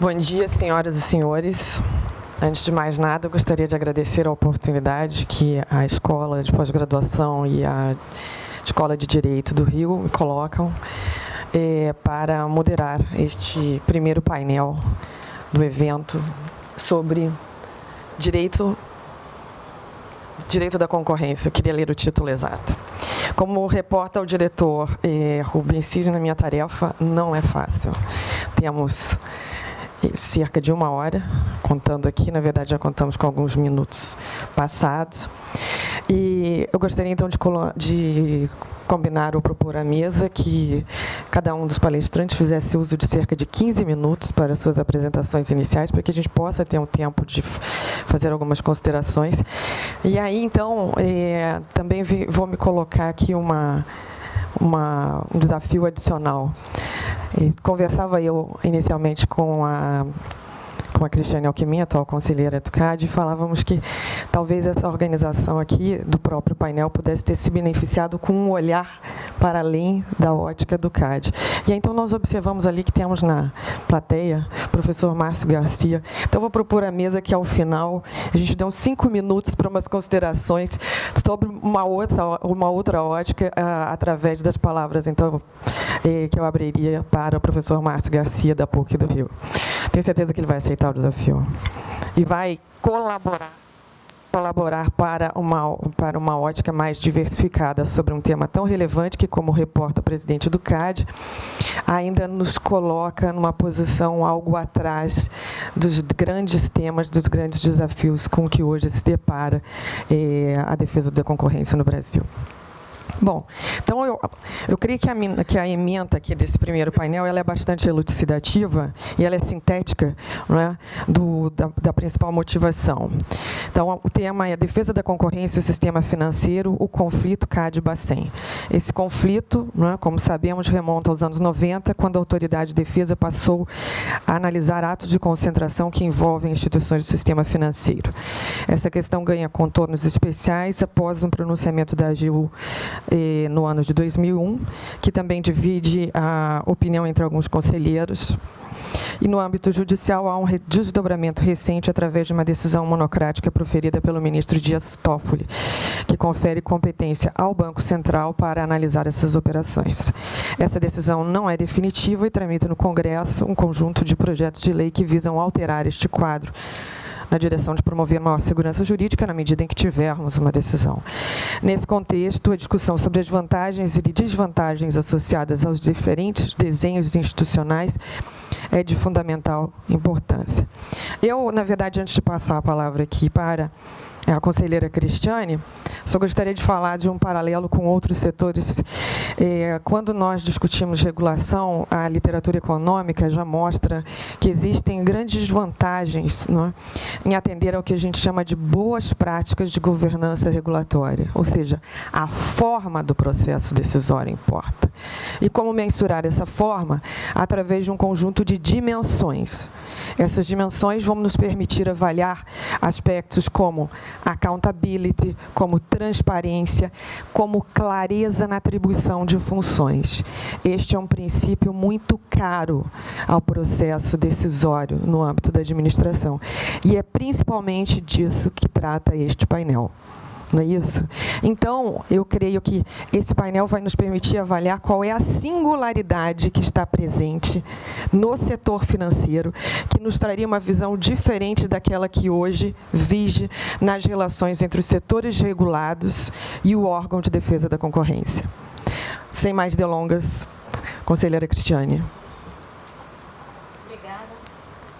Bom dia, senhoras e senhores. Antes de mais nada, eu gostaria de agradecer a oportunidade que a Escola de Pós-Graduação e a Escola de Direito do Rio me colocam para moderar este primeiro painel do evento sobre direito da concorrência. Eu queria ler o título exato. Como reporta o diretor Rubens Cisne, minha tarefa não é fácil. Temos cerca de 1 hora, contando aqui, na verdade já contamos com alguns minutos passados. E eu gostaria então de combinar ou propor à mesa que cada um dos palestrantes fizesse uso de cerca de 15 minutos para suas apresentações iniciais, para que a gente possa ter um tempo de fazer algumas considerações. E aí, então, também vou me colocar aqui um desafio adicional. Conversava eu inicialmente com a Cristiane Alckmin, atual conselheira do CAD, e falávamos que talvez essa organização aqui do próprio painel pudesse ter se beneficiado com um olhar para além da ótica do CAD. E aí, então nós observamos ali que temos na plateia o professor Márcio Garcia. Então vou propor à mesa que ao final a gente dê uns 5 minutos para umas considerações sobre uma outra ótica através das palavras então que eu abriria para o professor Márcio Garcia da PUC do Rio. Tenho certeza que ele vai aceitar o desafio e vai colaborar para uma ótica mais diversificada sobre um tema tão relevante que, como reporta o presidente do CAD, ainda nos coloca numa posição algo atrás dos grandes temas, dos grandes desafios com que hoje se depara a defesa da concorrência no Brasil. Bom, então eu creio que a ementa aqui desse primeiro painel ela é bastante elucidativa e ela é sintética, não é, da principal motivação. Então, o tema é a defesa da concorrência e o sistema financeiro, o conflito CAD-Bacen. Esse conflito, não é, como sabemos, remonta aos anos 90, quando a autoridade de defesa passou a analisar atos de concentração que envolvem instituições do sistema financeiro. Essa questão ganha contornos especiais após um pronunciamento da AGU no ano de 2001, que também divide a opinião entre alguns conselheiros. E no âmbito judicial há um desdobramento recente através de uma decisão monocrática proferida pelo ministro Dias Toffoli, que confere competência ao Banco Central para analisar essas operações. Essa decisão não é definitiva e tramita no Congresso um conjunto de projetos de lei que visam alterar este quadro na direção de promover maior segurança jurídica na medida em que tivermos uma decisão. Nesse contexto, a discussão sobre as vantagens e desvantagens associadas aos diferentes desenhos institucionais é de fundamental importância. Eu, na verdade, antes de passar a palavra aqui para a conselheira Cristiane, só gostaria de falar de um paralelo com outros setores. Quando nós discutimos regulação, a literatura econômica já mostra que existem grandes vantagens, não é, em atender ao que a gente chama de boas práticas de governança regulatória, ou seja, a forma do processo decisório importa. E como mensurar essa forma? Através de um conjunto de dimensões. Essas dimensões vão nos permitir avaliar aspectos como accountability, como transparência, como clareza na atribuição de funções. Este é um princípio muito caro ao processo decisório no âmbito da administração. E é principalmente disso que trata este painel. Não é isso? Então, eu creio que esse painel vai nos permitir avaliar qual é a singularidade que está presente no setor financeiro, que nos traria uma visão diferente daquela que hoje vige nas relações entre os setores regulados e o órgão de defesa da concorrência. Sem mais delongas, conselheira Cristiane.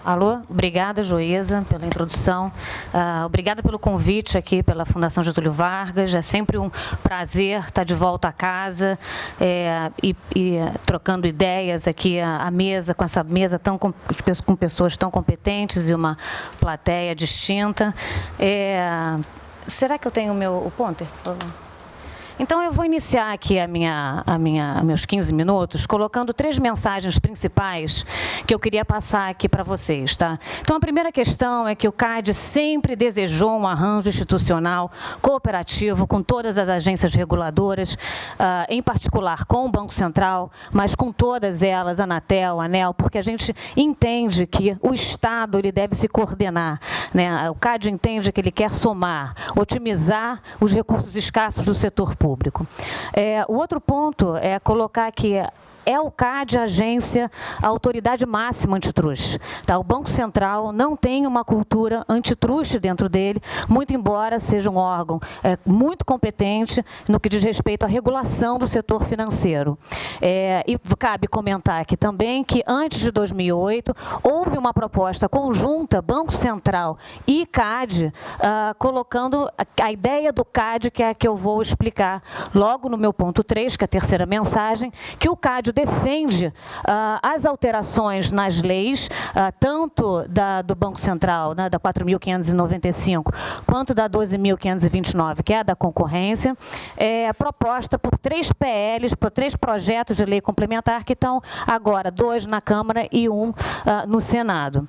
Alô, obrigada, Joísa, pela introdução. Obrigada pelo convite aqui pela Fundação Getúlio Vargas. É sempre um prazer estar de volta a casa e trocando ideias aqui à mesa, com essa mesa com pessoas tão competentes e uma plateia distinta. Será que eu tenho o pointer, por favor? Então, eu vou iniciar aqui meus 15 minutos colocando 3 mensagens principais que eu queria passar aqui para vocês. Tá? Então, a primeira questão é que o CAD sempre desejou um arranjo institucional cooperativo com todas as agências reguladoras, em particular com o Banco Central, mas com todas elas, Anatel, ANEEL, porque a gente entende que o Estado ele deve se coordenar. Né? O CAD entende que ele quer somar, otimizar os recursos escassos do setor público. O outro ponto é colocar que é o CAD a agência, a autoridade máxima antitruste. Tá? O Banco Central não tem uma cultura antitruste dentro dele, muito embora seja um órgão muito competente no que diz respeito à regulação do setor financeiro. E cabe comentar aqui também que antes de 2008 houve uma proposta conjunta, Banco Central e CAD, colocando a ideia do CAD, que é a que eu vou explicar logo no meu ponto 3, que é a terceira mensagem, que o CAD defende as alterações nas leis, tanto do Banco Central, né, da 4.595, quanto da 12.529, que é a da concorrência, proposta por 3 PLs, por 3 projetos de lei complementar, que estão agora 2 na Câmara e 1 no Senado.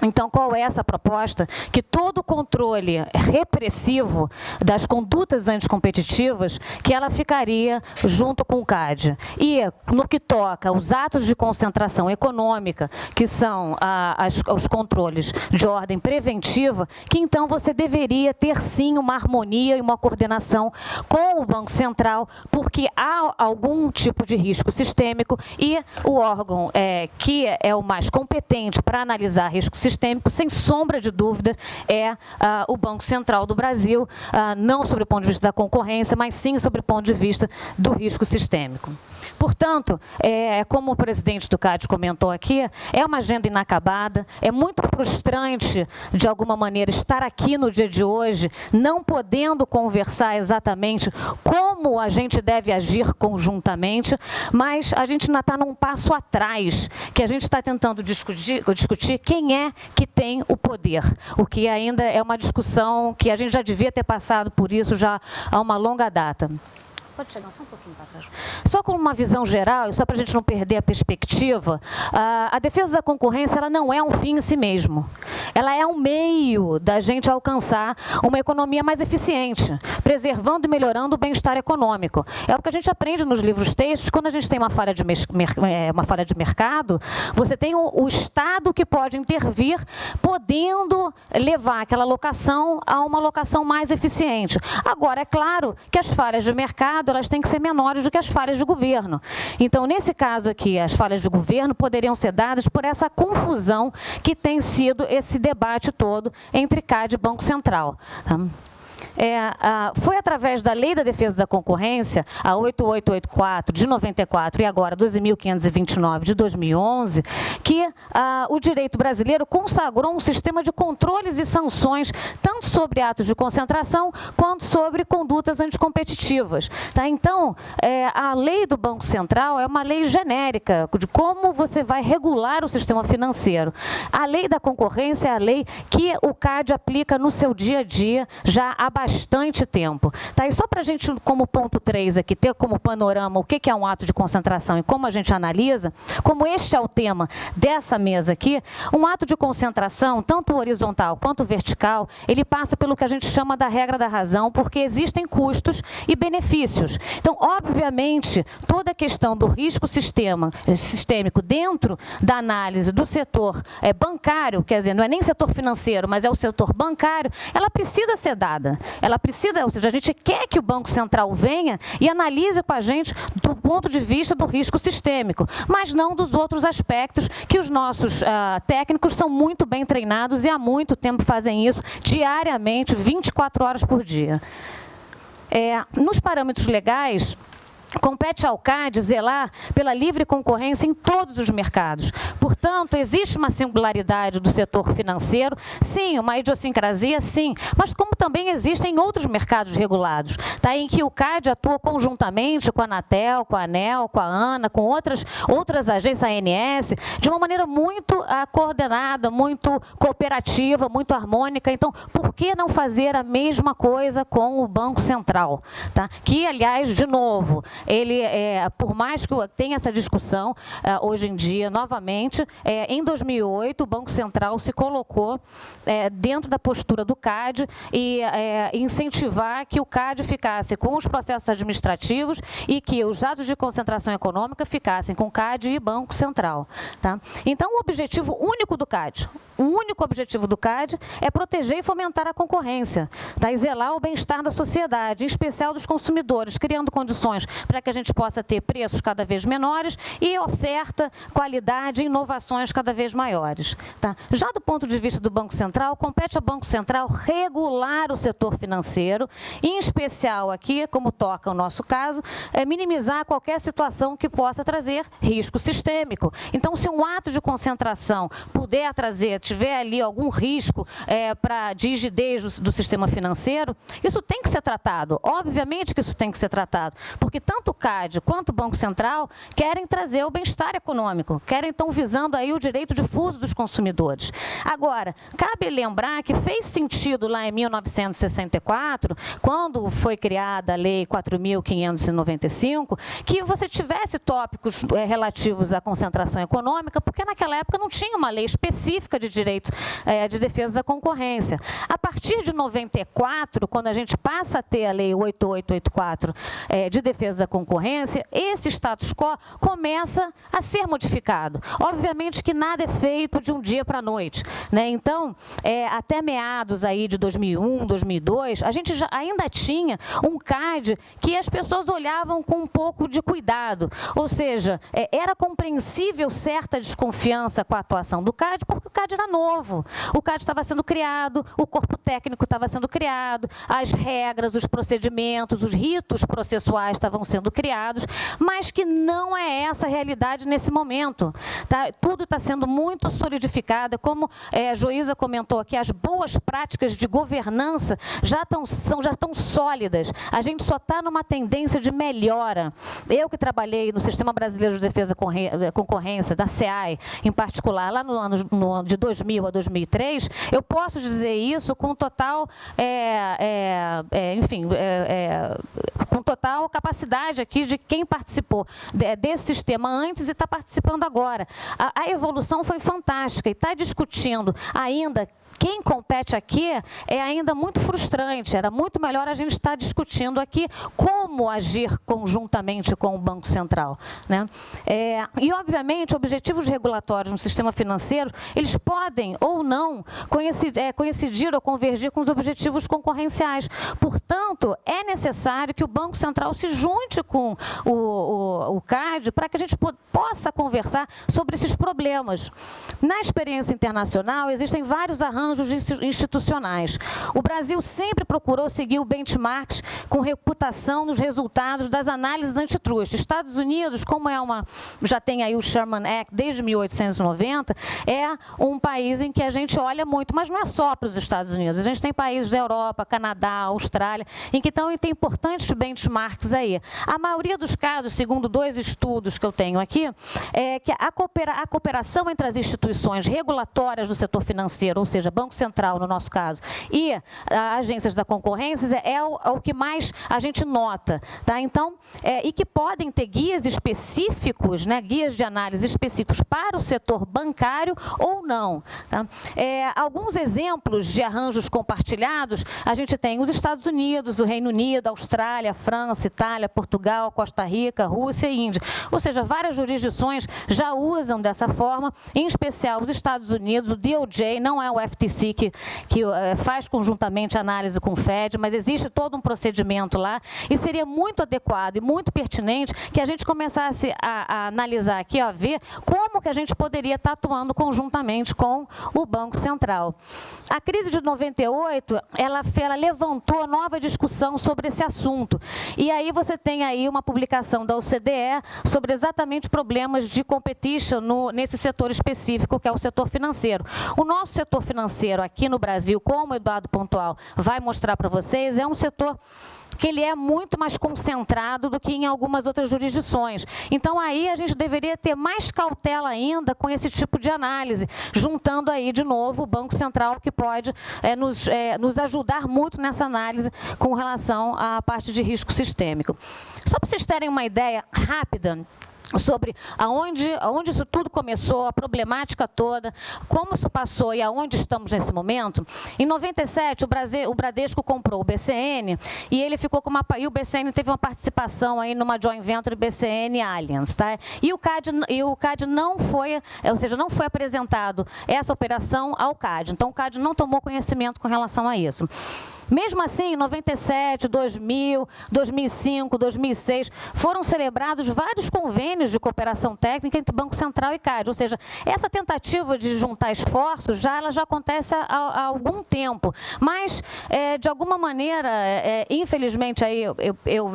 Então, qual é essa proposta? Que todo o controle repressivo das condutas anticompetitivas, que ela ficaria junto com o CAD. E, no que toca aos atos de concentração econômica, que são os controles de ordem preventiva, que então você deveria ter, sim, uma harmonia e uma coordenação com o Banco Central, porque há algum tipo de risco sistêmico e o órgão que é o mais competente para analisar risco sistêmico, sem sombra de dúvida, é o Banco Central do Brasil, não sob o ponto de vista da concorrência, mas sim sob o ponto de vista do risco sistêmico. Portanto, como o presidente do CAD comentou aqui, é uma agenda inacabada, é muito frustrante, de alguma maneira, estar aqui no dia de hoje, não podendo conversar exatamente como a gente deve agir conjuntamente, mas a gente ainda está num passo atrás, que a gente está tentando discutir quem é que tem o poder, o que ainda é uma discussão que a gente já devia ter passado por isso já há uma longa data. Pode chegar só um pouquinho para trás. Só com uma visão geral, e só para a gente não perder a perspectiva, a defesa da concorrência ela não é um fim em si mesmo. Ela é um meio da gente alcançar uma economia mais eficiente, preservando e melhorando o bem-estar econômico. É o que a gente aprende nos livros textos, quando a gente tem uma falha de mercado, você tem o Estado que pode intervir, podendo levar aquela locação a uma locação mais eficiente. Agora, é claro que as falhas de mercado elas têm que ser menores do que as falhas de governo. Então, nesse caso aqui, as falhas de governo poderiam ser dadas por essa confusão que tem sido esse debate todo entre CAD e Banco Central. Foi através da Lei da Defesa da Concorrência, a 8884 de 94 e agora 12.529 de 2011, que o direito brasileiro consagrou um sistema de controles e sanções, tanto sobre atos de concentração, quanto sobre condutas anticompetitivas. Tá? Então, a lei do Banco Central é uma lei genérica de como você vai regular o sistema financeiro. A Lei da Concorrência é a lei que o CAD aplica no seu dia a dia, já há bastante tempo. Tá? E só para a gente, como ponto 3 aqui, ter como panorama o que é um ato de concentração e como a gente analisa, como este é o tema dessa mesa aqui, um ato de concentração, tanto horizontal quanto vertical, ele passa pelo que a gente chama da regra da razão, porque existem custos e benefícios. Então, obviamente, toda a questão do risco sistêmico dentro da análise do setor bancário, quer dizer, não é nem setor financeiro, mas é o setor bancário, ela precisa ser dada. Ela precisa, ou seja, a gente quer que o Banco Central venha e analise com a gente do ponto de vista do risco sistêmico, mas não dos outros aspectos que os nossos técnicos são muito bem treinados e há muito tempo fazem isso diariamente, 24 horas por dia. Nos parâmetros legais, compete ao CAD zelar pela livre concorrência em todos os mercados. Portanto, existe uma singularidade do setor financeiro, sim, uma idiosincrasia, sim, mas como também existem em outros mercados regulados, tá? Em que o CAD atua conjuntamente com a Anatel, com a ANEEL, com a ANA, com outras agências, a ANS, de uma maneira muito coordenada, muito cooperativa, muito harmônica. Então, por que não fazer a mesma coisa com o Banco Central? Tá? Que, aliás, de novo, ele, por mais que tenha essa discussão, hoje em dia, novamente, em 2008, o Banco Central se colocou dentro da postura do CAD e incentivar que o CAD ficasse com os processos administrativos e que os dados de concentração econômica ficassem com CAD e Banco Central. Tá? Então, o objetivo único do CAD, o único objetivo do CAD é proteger e fomentar a concorrência, tá? E zelar o bem-estar da sociedade, em especial dos consumidores, criando condições para que a gente possa ter preços cada vez menores e oferta, qualidade e inovações cada vez maiores. Tá? Já do ponto de vista do Banco Central, compete ao Banco Central regular o setor financeiro, em especial aqui, como toca o nosso caso, minimizar qualquer situação que possa trazer risco sistêmico. Então, se um ato de concentração puder trazer, tiver ali algum risco de rigidez do sistema financeiro, isso tem que ser tratado. Obviamente que isso tem que ser tratado, porque tanto o CAD quanto o Banco Central querem trazer o bem-estar econômico, querem, então, visando aí o direito difuso dos consumidores. Agora, cabe lembrar que fez sentido lá em 1964, quando foi criada a Lei 4.595, que você tivesse tópicos relativos à concentração econômica, porque naquela época não tinha uma lei específica de direito de defesa da concorrência. A partir de 94, quando a gente passa a ter a Lei 8884 de defesa da concorrência, esse status quo começa a ser modificado. Obviamente que nada é feito de um dia para a noite, né? Então, até meados aí de 2001, 2002, a gente ainda tinha um CAD que as pessoas olhavam com um pouco de cuidado, ou seja, era compreensível certa desconfiança com a atuação do CAD, porque o CAD era novo, o CAD estava sendo criado, o corpo técnico estava sendo criado, as regras, os procedimentos, os ritos processuais estavam sendo criados, mas que não é essa a realidade nesse momento. Tá? Tudo está sendo muito solidificado, como a juíza comentou aqui, as boas práticas de governança já estão sólidas, a gente só está numa tendência de melhora. Eu que trabalhei no Sistema Brasileiro de Defesa da Concorrência, da SEAI, em particular, lá no ano de 2000 a 2003, eu posso dizer isso com total, com total capacidade aqui de quem participou desse sistema antes e está participando agora. A evolução foi fantástica e está discutindo ainda. Quem compete aqui é ainda muito frustrante, era muito melhor a gente estar discutindo aqui como agir conjuntamente com o Banco Central, né? E, obviamente, objetivos regulatórios no sistema financeiro, eles podem ou não coincidir ou convergir com os objetivos concorrenciais. Portanto, é necessário que o Banco Central se junte com o CAD para que a gente possa conversar sobre esses problemas. Na experiência internacional, existem vários arranjos institucionais. O Brasil sempre procurou seguir o benchmark com reputação nos resultados das análises antitrust. Estados Unidos, como já tem aí o Sherman Act desde 1890, é um país em que a gente olha muito, mas não é só para os Estados Unidos. A gente tem países da Europa, Canadá, Austrália, em que tem importantes benchmarks aí. A maioria dos casos, segundo 2 estudos que eu tenho aqui, é que a cooperação entre as instituições regulatórias do setor financeiro, ou seja, Banco Central, no nosso caso, e agências da concorrência, é o que mais a gente nota. Tá? Então, e que podem ter guias específicos, né, guias de análise específicos para o setor bancário ou não. Tá? Alguns exemplos de arranjos compartilhados, a gente tem os Estados Unidos, o Reino Unido, Austrália, França, Itália, Portugal, Costa Rica, Rússia e Índia. Ou seja, várias jurisdições já usam dessa forma, em especial os Estados Unidos, o DOJ, não é o FTC, esqueci, que faz conjuntamente análise com o FED, mas existe todo um procedimento lá, e seria muito adequado e muito pertinente que a gente começasse a analisar aqui, a ver como que a gente poderia estar atuando conjuntamente com o Banco Central. A crise de 98, ela levantou nova discussão sobre esse assunto. E aí você tem aí uma publicação da OCDE sobre exatamente problemas de competition nesse setor específico, que é o setor financeiro. O nosso setor financeiro aqui no Brasil, como o Eduardo Pontual vai mostrar para vocês, é um setor que ele é muito mais concentrado do que em algumas outras jurisdições. Então, aí a gente deveria ter mais cautela ainda com esse tipo de análise, juntando aí, de novo, o Banco Central, que pode nos ajudar muito nessa análise com relação à parte de risco sistêmico. Só para vocês terem uma ideia rápida sobre aonde isso tudo começou, a problemática toda, como isso passou e aonde estamos nesse momento. Em 97, o Bradesco comprou o BCN e ele ficou com e o BCN teve uma participação aí numa joint venture BCN Allianz, tá? E o CAD não foi, ou seja, não foi apresentado essa operação ao CAD. Então o CAD não tomou conhecimento com relação a isso. Mesmo assim, em 97, 2000, 2005, 2006, foram celebrados vários convênios de cooperação técnica entre Banco Central e CAD. Ou seja, essa tentativa de juntar esforços, ela já acontece há algum tempo. Mas, de alguma maneira, infelizmente, aí,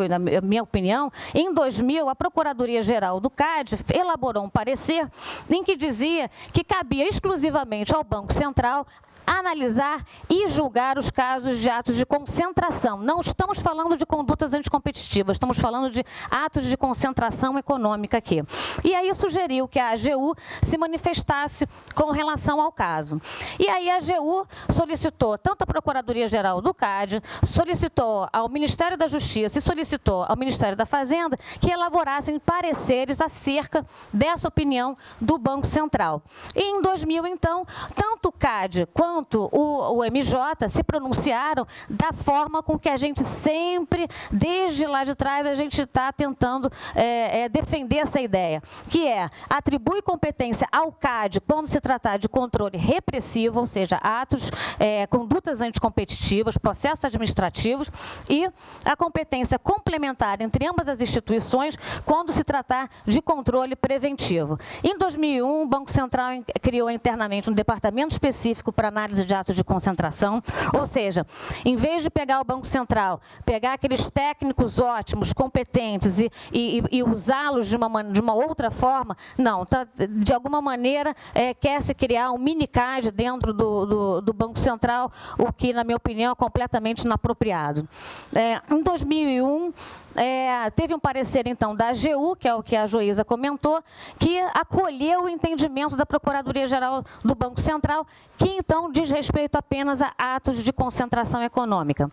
na minha opinião, em 2000, a Procuradoria-Geral do CAD elaborou um parecer em que dizia que cabia exclusivamente ao Banco Central analisar e julgar os casos de atos de concentração. Não estamos falando de condutas anticompetitivas, estamos falando de atos de concentração econômica aqui. E aí sugeriu que a AGU se manifestasse com relação ao caso. E aí a AGU solicitou tanto a Procuradoria-Geral do CAD, solicitou ao Ministério da Justiça e solicitou ao Ministério da Fazenda que elaborassem pareceres acerca dessa opinião do Banco Central. E em 2000, então, tanto o CAD quanto o MJ se pronunciaram da forma com que a gente sempre, desde lá de trás, a gente está tentando defender essa ideia, que é atribui competência ao CAD quando se tratar de controle repressivo, ou seja, atos, condutas anticompetitivas, processos administrativos, e a competência complementar entre ambas as instituições quando se tratar de controle preventivo. Em 2001, o Banco Central criou internamente um departamento específico para análise de atos de concentração, ou seja, em vez de pegar o Banco Central, pegar aqueles técnicos ótimos, competentes e usá-los de uma outra forma, não, de alguma maneira quer se criar um mini-CAD dentro do Banco Central, o que, na minha opinião, é completamente inapropriado. Em 2001, teve um parecer, então, da AGU, que é o que a Joísa comentou, que acolheu o entendimento da Procuradoria-Geral do Banco Central, que, então, diz respeito apenas a atos de concentração econômica.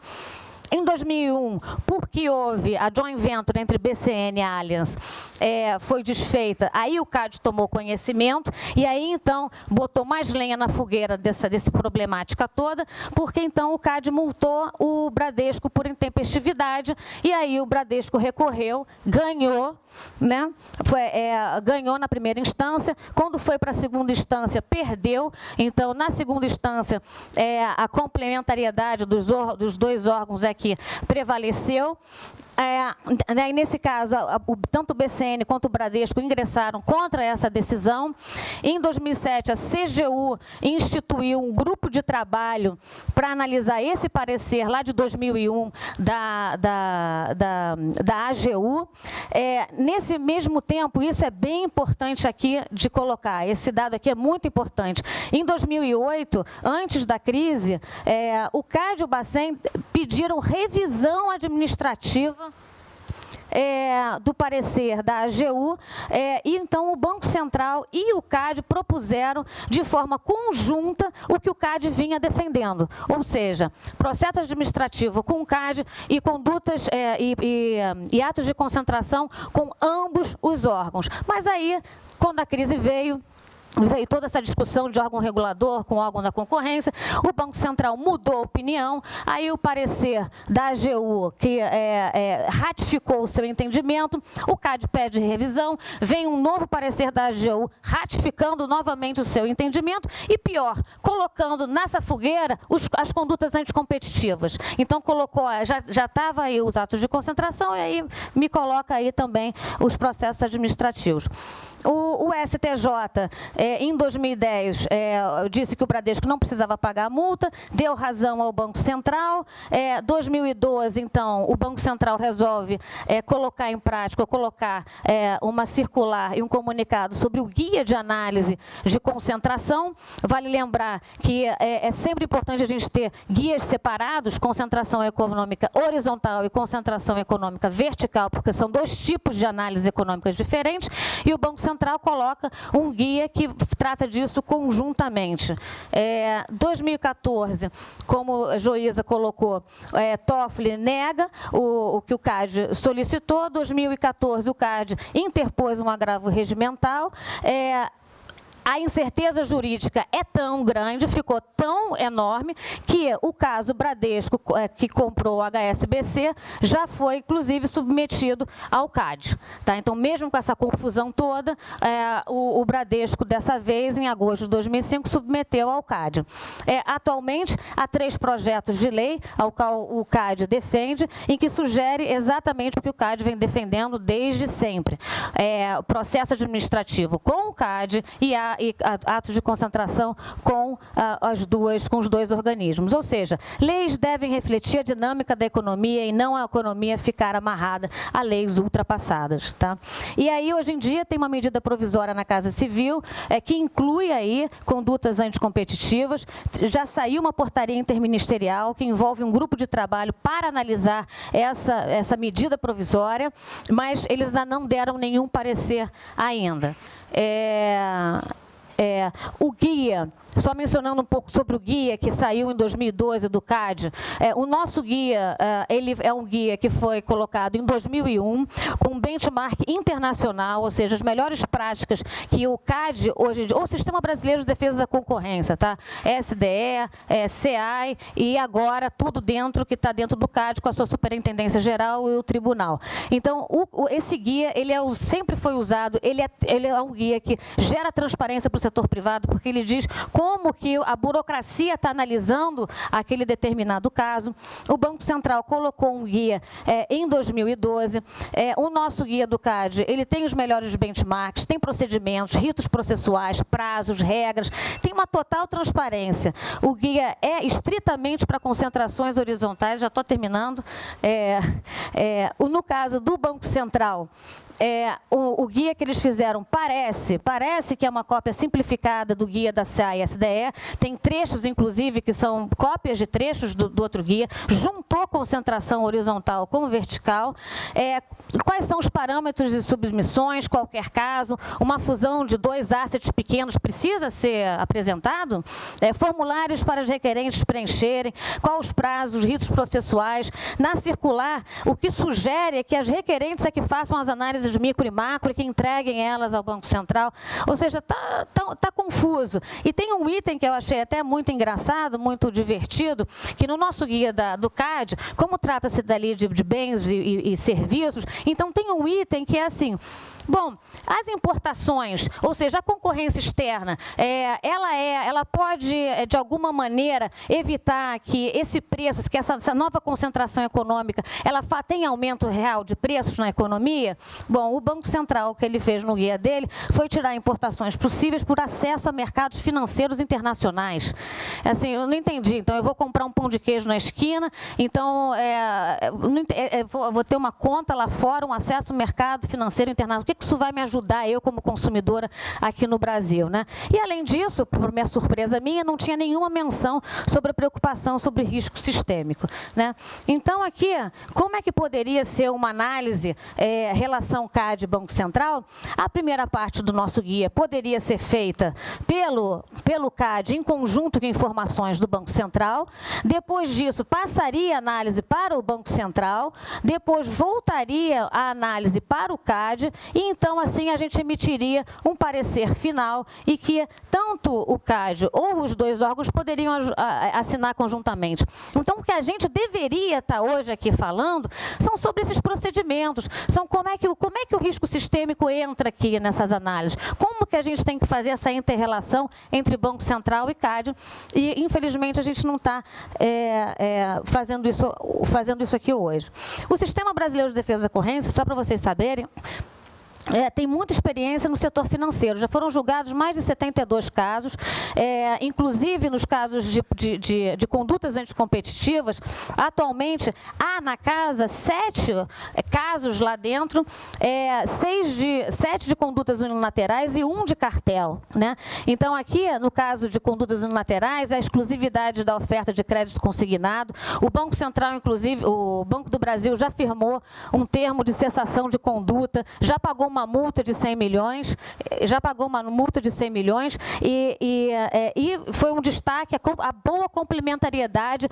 Em 2001, porque houve a joint venture entre BCN e Allianz, foi desfeita, aí o CAD tomou conhecimento e aí, então, botou mais lenha na fogueira dessa problemática toda, porque, então, o CAD multou o Bradesco por intempestividade e aí o Bradesco recorreu, ganhou, né? Ganhou na primeira instância, quando foi para a segunda instância, perdeu. Então, na segunda instância, a complementariedade dos dois órgãos que prevaleceu. Nesse caso, tanto o BCN quanto o Bradesco ingressaram contra essa decisão. Em 2007, a CGU instituiu um grupo de trabalho para analisar esse parecer lá de 2001 da AGU. Nesse mesmo tempo, isso é bem importante aqui de colocar, esse dado aqui é muito importante. Em 2008, antes da crise, o CAD e o Bacen pediram revisão administrativa do parecer da AGU, e então o Banco Central e o CAD propuseram de forma conjunta o que o CAD vinha defendendo, ou seja, processo administrativo com o CAD e condutas e atos de concentração com ambos os órgãos. Mas aí, quando a crise veio, veio toda essa discussão de órgão regulador com órgão da concorrência, o Banco Central mudou a opinião, aí o parecer da AGU, que ratificou o seu entendimento, o CAD pede revisão, vem um novo parecer da AGU ratificando novamente o seu entendimento e, pior, colocando nessa fogueira as condutas anticompetitivas. Então, colocou, já estava aí os atos de concentração e aí me coloca aí também os processos administrativos. O STJ, em 2010, disse que o Bradesco não precisava pagar a multa, deu razão ao Banco Central. 2012, então, o Banco Central resolve colocar em prática, uma circular e um comunicado sobre o guia de análise de concentração. Vale lembrar que é sempre importante a gente ter guias separados, concentração econômica horizontal e concentração econômica vertical, porque são dois tipos de análises econômicas diferentes, e o Banco Central coloca um guia que trata disso conjuntamente. 2014, como a Joísa colocou, Toffoli nega o que o CAD solicitou. 2014, o CAD interpôs um agravo regimental. A incerteza jurídica é tão grande, ficou tão enorme, que o caso Bradesco, que comprou o HSBC, já foi, inclusive, submetido ao CAD. Tá? Então, mesmo com essa confusão toda, o Bradesco, dessa vez, em agosto de 2005, submeteu ao CAD. Atualmente, há 3 projetos de lei ao qual o CAD defende, em que sugere exatamente o que o CAD vem defendendo desde sempre. O processo administrativo com o CAD e atos de concentração com os dois organismos. Ou seja, leis devem refletir a dinâmica da economia e não a economia ficar amarrada a leis ultrapassadas. Tá? E aí, hoje em dia, tem uma medida provisória na Casa Civil que inclui aí condutas anticompetitivas. Já saiu uma portaria interministerial que envolve um grupo de trabalho para analisar essa medida provisória, mas eles ainda não deram nenhum parecer ainda. O guia, só mencionando um pouco sobre o guia que saiu em 2012 do CAD, o nosso guia, ele é um guia que foi colocado em 2001, com um benchmark internacional, ou seja, as melhores práticas que o CAD, hoje em dia, o Sistema Brasileiro de Defesa da Concorrência, tá? SDE, CEAI e agora tudo que está dentro do CAD, com a sua Superintendência Geral e o Tribunal. Então, esse guia, ele sempre foi usado, ele é um guia que gera transparência para o setor privado, porque ele diz como que a burocracia está analisando aquele determinado caso. O Banco Central colocou um guia em 2012. O nosso guia do CAD, ele tem os melhores benchmarks, tem procedimentos, ritos processuais, prazos, regras, tem uma total transparência. O guia é estritamente para concentrações horizontais, já estou terminando. No caso do Banco Central, o guia que eles fizeram parece que é uma cópia simplificada do guia da CEAI e SDE, tem trechos, inclusive, que são cópias de trechos do outro guia, juntou concentração horizontal com vertical. Quais são os parâmetros de submissões, qualquer caso, uma fusão de 2 assets pequenos precisa ser apresentado? Formulários para os requerentes preencherem, quais os prazos, ritos processuais. Na circular, o que sugere é que as requerentes é que façam as análises de micro e macro e que entreguem elas ao Banco Central. Ou seja, está confuso. E tem um item que eu achei até muito engraçado, muito divertido, que no nosso guia do CAD, como trata-se dali de bens e serviços, então tem um item que é assim: bom, as importações, ou seja, a concorrência externa, ela pode, de alguma maneira, evitar que esse preço, que essa nova concentração econômica, ela tenha aumento real de preços na economia? Bom, o Banco Central, o que ele fez no guia dele, foi tirar importações possíveis por acesso a mercados financeiros internacionais. Assim, eu não entendi. Então, eu vou comprar um pão de queijo na esquina, então, vou ter uma conta lá fora, um acesso ao mercado financeiro internacional. O que isso vai me ajudar, eu como consumidora aqui no Brasil, né? E além disso, por minha surpresa minha, não tinha nenhuma menção sobre a preocupação sobre risco sistêmico, né? Então aqui, como é que poderia ser uma análise, relação CAD e Banco Central, a primeira parte do nosso guia poderia ser feita pelo CAD em conjunto com informações do Banco Central. Depois disso, passaria a análise para o Banco Central, depois voltaria a análise para o CAD e então assim a gente emitiria um parecer final e que tanto o CAD ou os dois órgãos poderiam assinar conjuntamente. Então, o que a gente deveria estar hoje aqui falando são sobre esses procedimentos, são como é que o risco sistêmico entra aqui nessas análises, como que a gente tem que fazer essa inter-relação entre Banco Central e CAD, e infelizmente a gente não está fazendo isso aqui hoje. O Sistema Brasileiro de Defesa da Concorrência, só para vocês saberem, tem muita experiência no setor financeiro. Já foram julgados mais de 72 casos, inclusive nos casos de condutas anticompetitivas. Atualmente, há na casa 7 casos lá dentro, 7 de condutas unilaterais e 1 de cartel, né? Então, aqui, no caso de condutas unilaterais, a exclusividade da oferta de crédito consignado. O Banco Central, inclusive, o Banco do Brasil já firmou um termo de cessação de conduta, já pagou uma multa de 100 milhões, e foi um destaque a boa complementariedade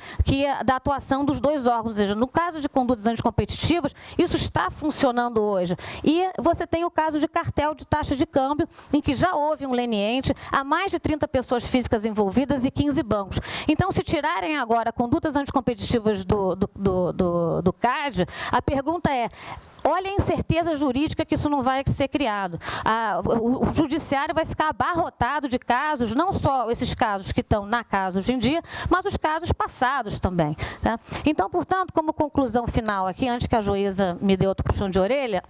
da atuação dos dois órgãos. Ou seja, no caso de condutas anticompetitivas, isso está funcionando hoje. E você tem o caso de cartel de taxa de câmbio, em que já houve um leniente, há mais de 30 pessoas físicas envolvidas e 15 bancos. Então, se tirarem agora condutas anticompetitivas do CAD, a pergunta é: olha a incerteza jurídica que isso não vai ser criado. O judiciário vai ficar abarrotado de casos, não só esses casos que estão na casa hoje em dia, mas os casos passados também. Tá? Então, portanto, como conclusão final aqui, antes que a juíza me dê outro puxão de orelha,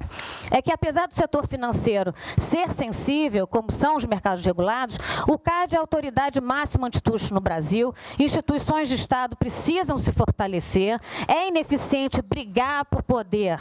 é que apesar do setor financeiro ser sensível, como são os mercados regulados, o CAD é a autoridade máxima antitruste no Brasil, instituições de Estado precisam se fortalecer, é ineficiente brigar por poder.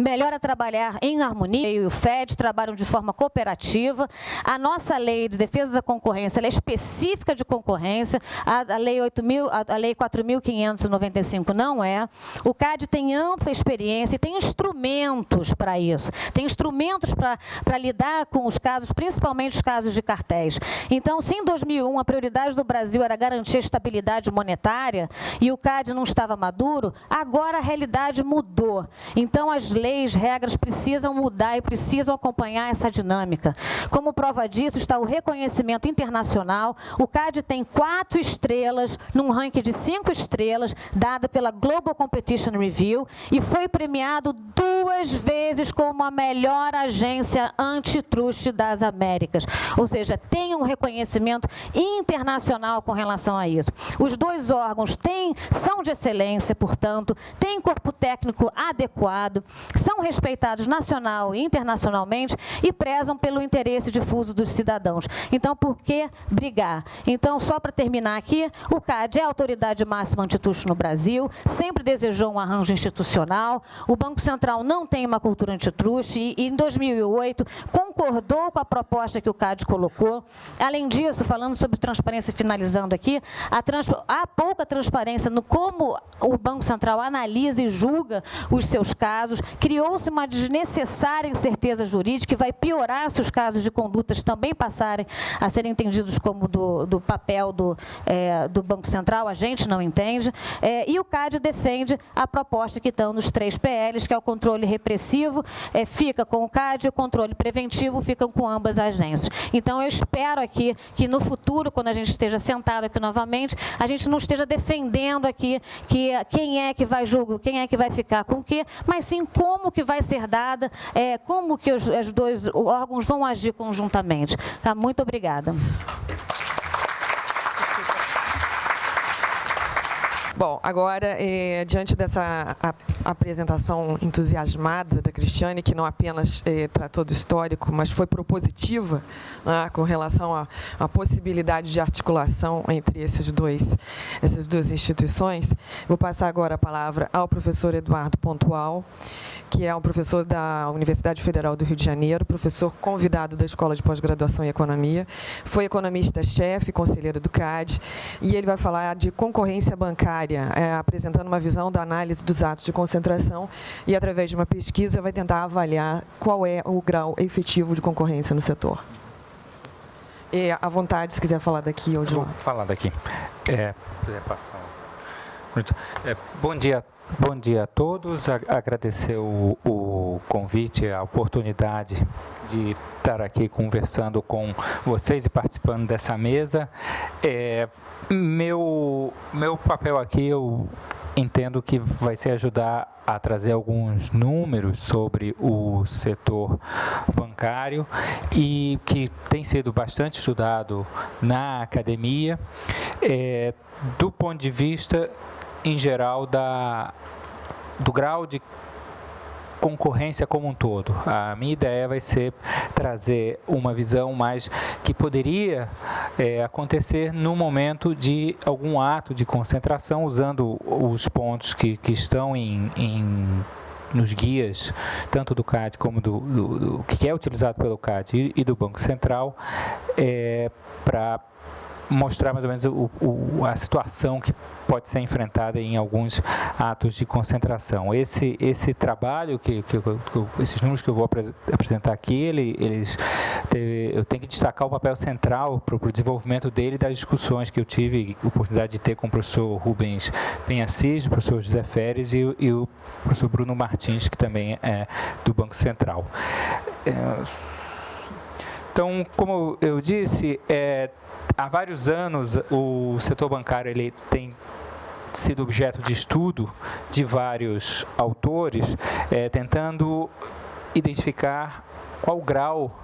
Melhor é trabalhar em harmonia, e o FED trabalham de forma cooperativa. A nossa lei de defesa da concorrência ela é específica de concorrência, a lei 4.595 não é. O CAD tem ampla experiência e tem instrumentos para isso, tem instrumentos para lidar com os casos, principalmente os casos de cartéis. Então, se em 2001 a prioridade do Brasil era garantir a estabilidade monetária e o CAD não estava maduro, agora a realidade mudou. Então, as leis, regras precisam mudar e precisam acompanhar essa dinâmica. Como prova disso está o reconhecimento internacional. O CAD tem 4 estrelas num ranking de 5 estrelas dada pela Global Competition Review e foi premiado 2 vezes como a melhor agência antitruste das Américas. Ou seja, tem um reconhecimento internacional com relação a isso. Os dois órgãos são de excelência, portanto, têm corpo técnico adequado, são respeitados nacional e internacionalmente e prezam pelo interesse difuso dos cidadãos. Então, por que brigar? Então, só para terminar aqui, o CAD é a autoridade máxima antitruste no Brasil, sempre desejou um arranjo institucional, o Banco Central não tem uma cultura antitruste e em 2008 concordou com a proposta que o CAD colocou. Além disso, falando sobre transparência, finalizando aqui, há pouca transparência no como o Banco Central analisa e julga os seus casos, criou-se uma desnecessária incerteza jurídica que vai piorar se os casos de condutas também passarem a serem entendidos como do papel do Banco Central, a gente não entende, e o CAD defende a proposta que estão nos 3 PLs, que é o controle repressivo, fica com o CAD, e o controle preventivo ficam com ambas as agências. Então, eu espero aqui que no futuro, quando a gente esteja sentado aqui novamente, a gente não esteja defendendo aqui quem é que vai julgar, quem é que vai ficar com o quê, mas sim como que vai ser dada, como que os dois órgãos vão agir conjuntamente. Tá? Muito obrigada. Bom, agora, diante dessa apresentação entusiasmada da Cristiane, que não apenas tratou do histórico, mas foi propositiva, né, com relação à possibilidade de articulação entre essas duas instituições, vou passar agora a palavra ao professor Eduardo Pontual, que é um professor da Universidade Federal do Rio de Janeiro, professor convidado da Escola de Pós-Graduação em Economia, foi economista-chefe, conselheiro do CAD, e ele vai falar de concorrência bancária área, apresentando uma visão da análise dos atos de concentração e, através de uma pesquisa, vai tentar avaliar qual é o grau efetivo de concorrência no setor. E, à vontade, se quiser falar daqui ou de lá. Vou falar daqui. Puder passar. Bom dia a todos. Agradecer o convite, a oportunidade de estar aqui conversando com vocês e participando dessa mesa. Meu papel aqui, eu entendo que vai ser ajudar a trazer alguns números sobre o setor bancário e que tem sido bastante estudado na academia, do ponto de vista, em geral, do grau de concorrência como um todo. A minha ideia vai ser trazer uma visão mais que poderia acontecer no momento de algum ato de concentração, usando os pontos que estão nos guias, tanto do CAD como do que é utilizado pelo CAD e do Banco Central, para mostrar mais ou menos a situação que pode ser enfrentada em alguns atos de concentração. Esse trabalho, esses números que eu vou apresentar aqui, eu tenho que destacar o papel central para o desenvolvimento dele e das discussões que eu tive a oportunidade de ter com o professor Rubens Penhassis, o professor José Feres e o professor Bruno Martins, que também é do Banco Central. Então, como eu disse, há vários anos o setor bancário ele tem sido objeto de estudo de vários autores, tentando identificar qual o grau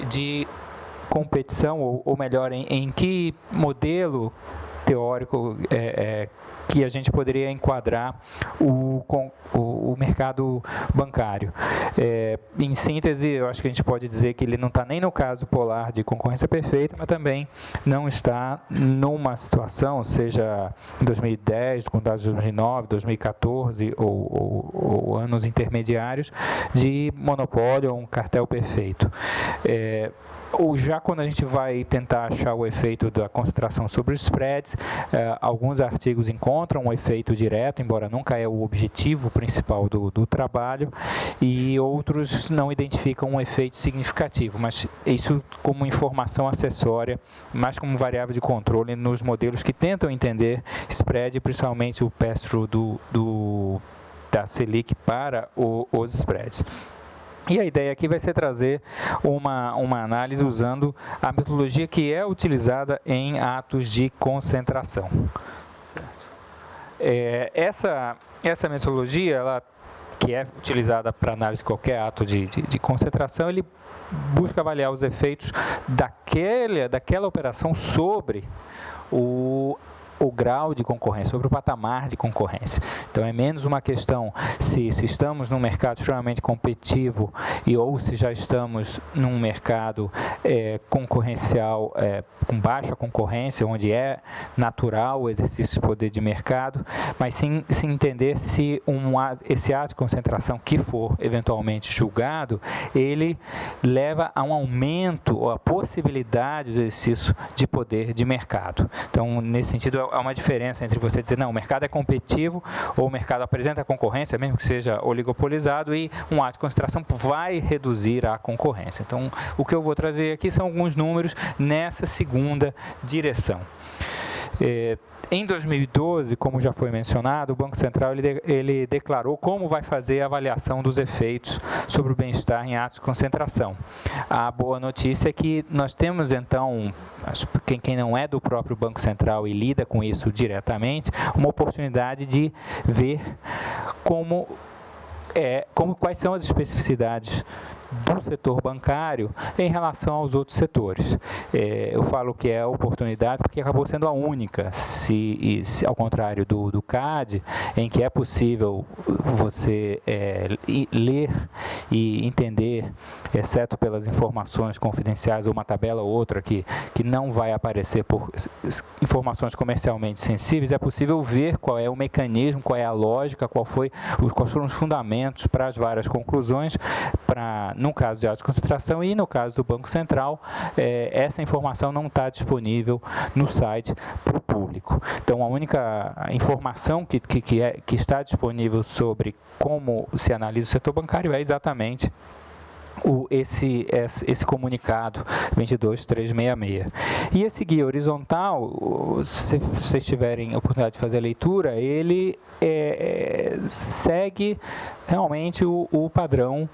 de competição, ou melhor, em que modelo teórico que a gente poderia enquadrar o mercado bancário. Em síntese, eu acho que a gente pode dizer que ele não está nem no caso polar de concorrência perfeita, mas também não está numa situação, seja em 2010, com dados de 2009, 2014 ou anos intermediários, de monopólio ou um cartel perfeito. Ou já quando a gente vai tentar achar o efeito da concentração sobre os spreads, alguns artigos encontram um efeito direto, embora nunca é o objetivo principal do trabalho, e outros não identificam um efeito significativo, mas isso como informação acessória, mais como variável de controle nos modelos que tentam entender spread, principalmente o pass-through da Selic para os spreads. E a ideia aqui vai ser trazer uma análise usando a metodologia que é utilizada em atos de concentração. Essa metodologia, que é utilizada para análise de qualquer ato de concentração, ele busca avaliar os efeitos daquela operação sobre o grau de concorrência, sobre o patamar de concorrência. Então, é menos uma questão se estamos num mercado extremamente competitivo ou se já estamos num mercado concorrencial com baixa concorrência, onde é natural o exercício de poder de mercado, mas sim entender se esse ato de concentração que for eventualmente julgado, ele leva a um aumento ou a possibilidade do exercício de poder de mercado. Então, nesse sentido, há uma diferença entre você dizer, não, o mercado é competitivo ou o mercado apresenta concorrência, mesmo que seja oligopolizado, e um ato de concentração vai reduzir a concorrência. Então, o que eu vou trazer aqui são alguns números nessa segunda direção. Em 2012, como já foi mencionado, o Banco Central ele declarou como vai fazer a avaliação dos efeitos sobre o bem-estar em atos de concentração. A boa notícia é que nós temos, então, quem não é do próprio Banco Central e lida com isso diretamente, uma oportunidade de ver quais são as especificidades do setor bancário em relação aos outros setores. Eu falo que é a oportunidade porque acabou sendo a única, se ao contrário do CAD, em que é possível você ler e entender, exceto pelas informações confidenciais ou uma tabela ou outra que não vai aparecer por informações comercialmente sensíveis, é possível ver qual é o mecanismo, qual é a lógica, quais foram os fundamentos para as várias conclusões, no caso de alta concentração e no caso do Banco Central, essa informação não está disponível no site para o público. Então, a única informação que está disponível sobre como se analisa o setor bancário é exatamente esse comunicado 22366. E esse guia horizontal, se vocês tiverem a oportunidade de fazer a leitura, ele segue realmente o padrão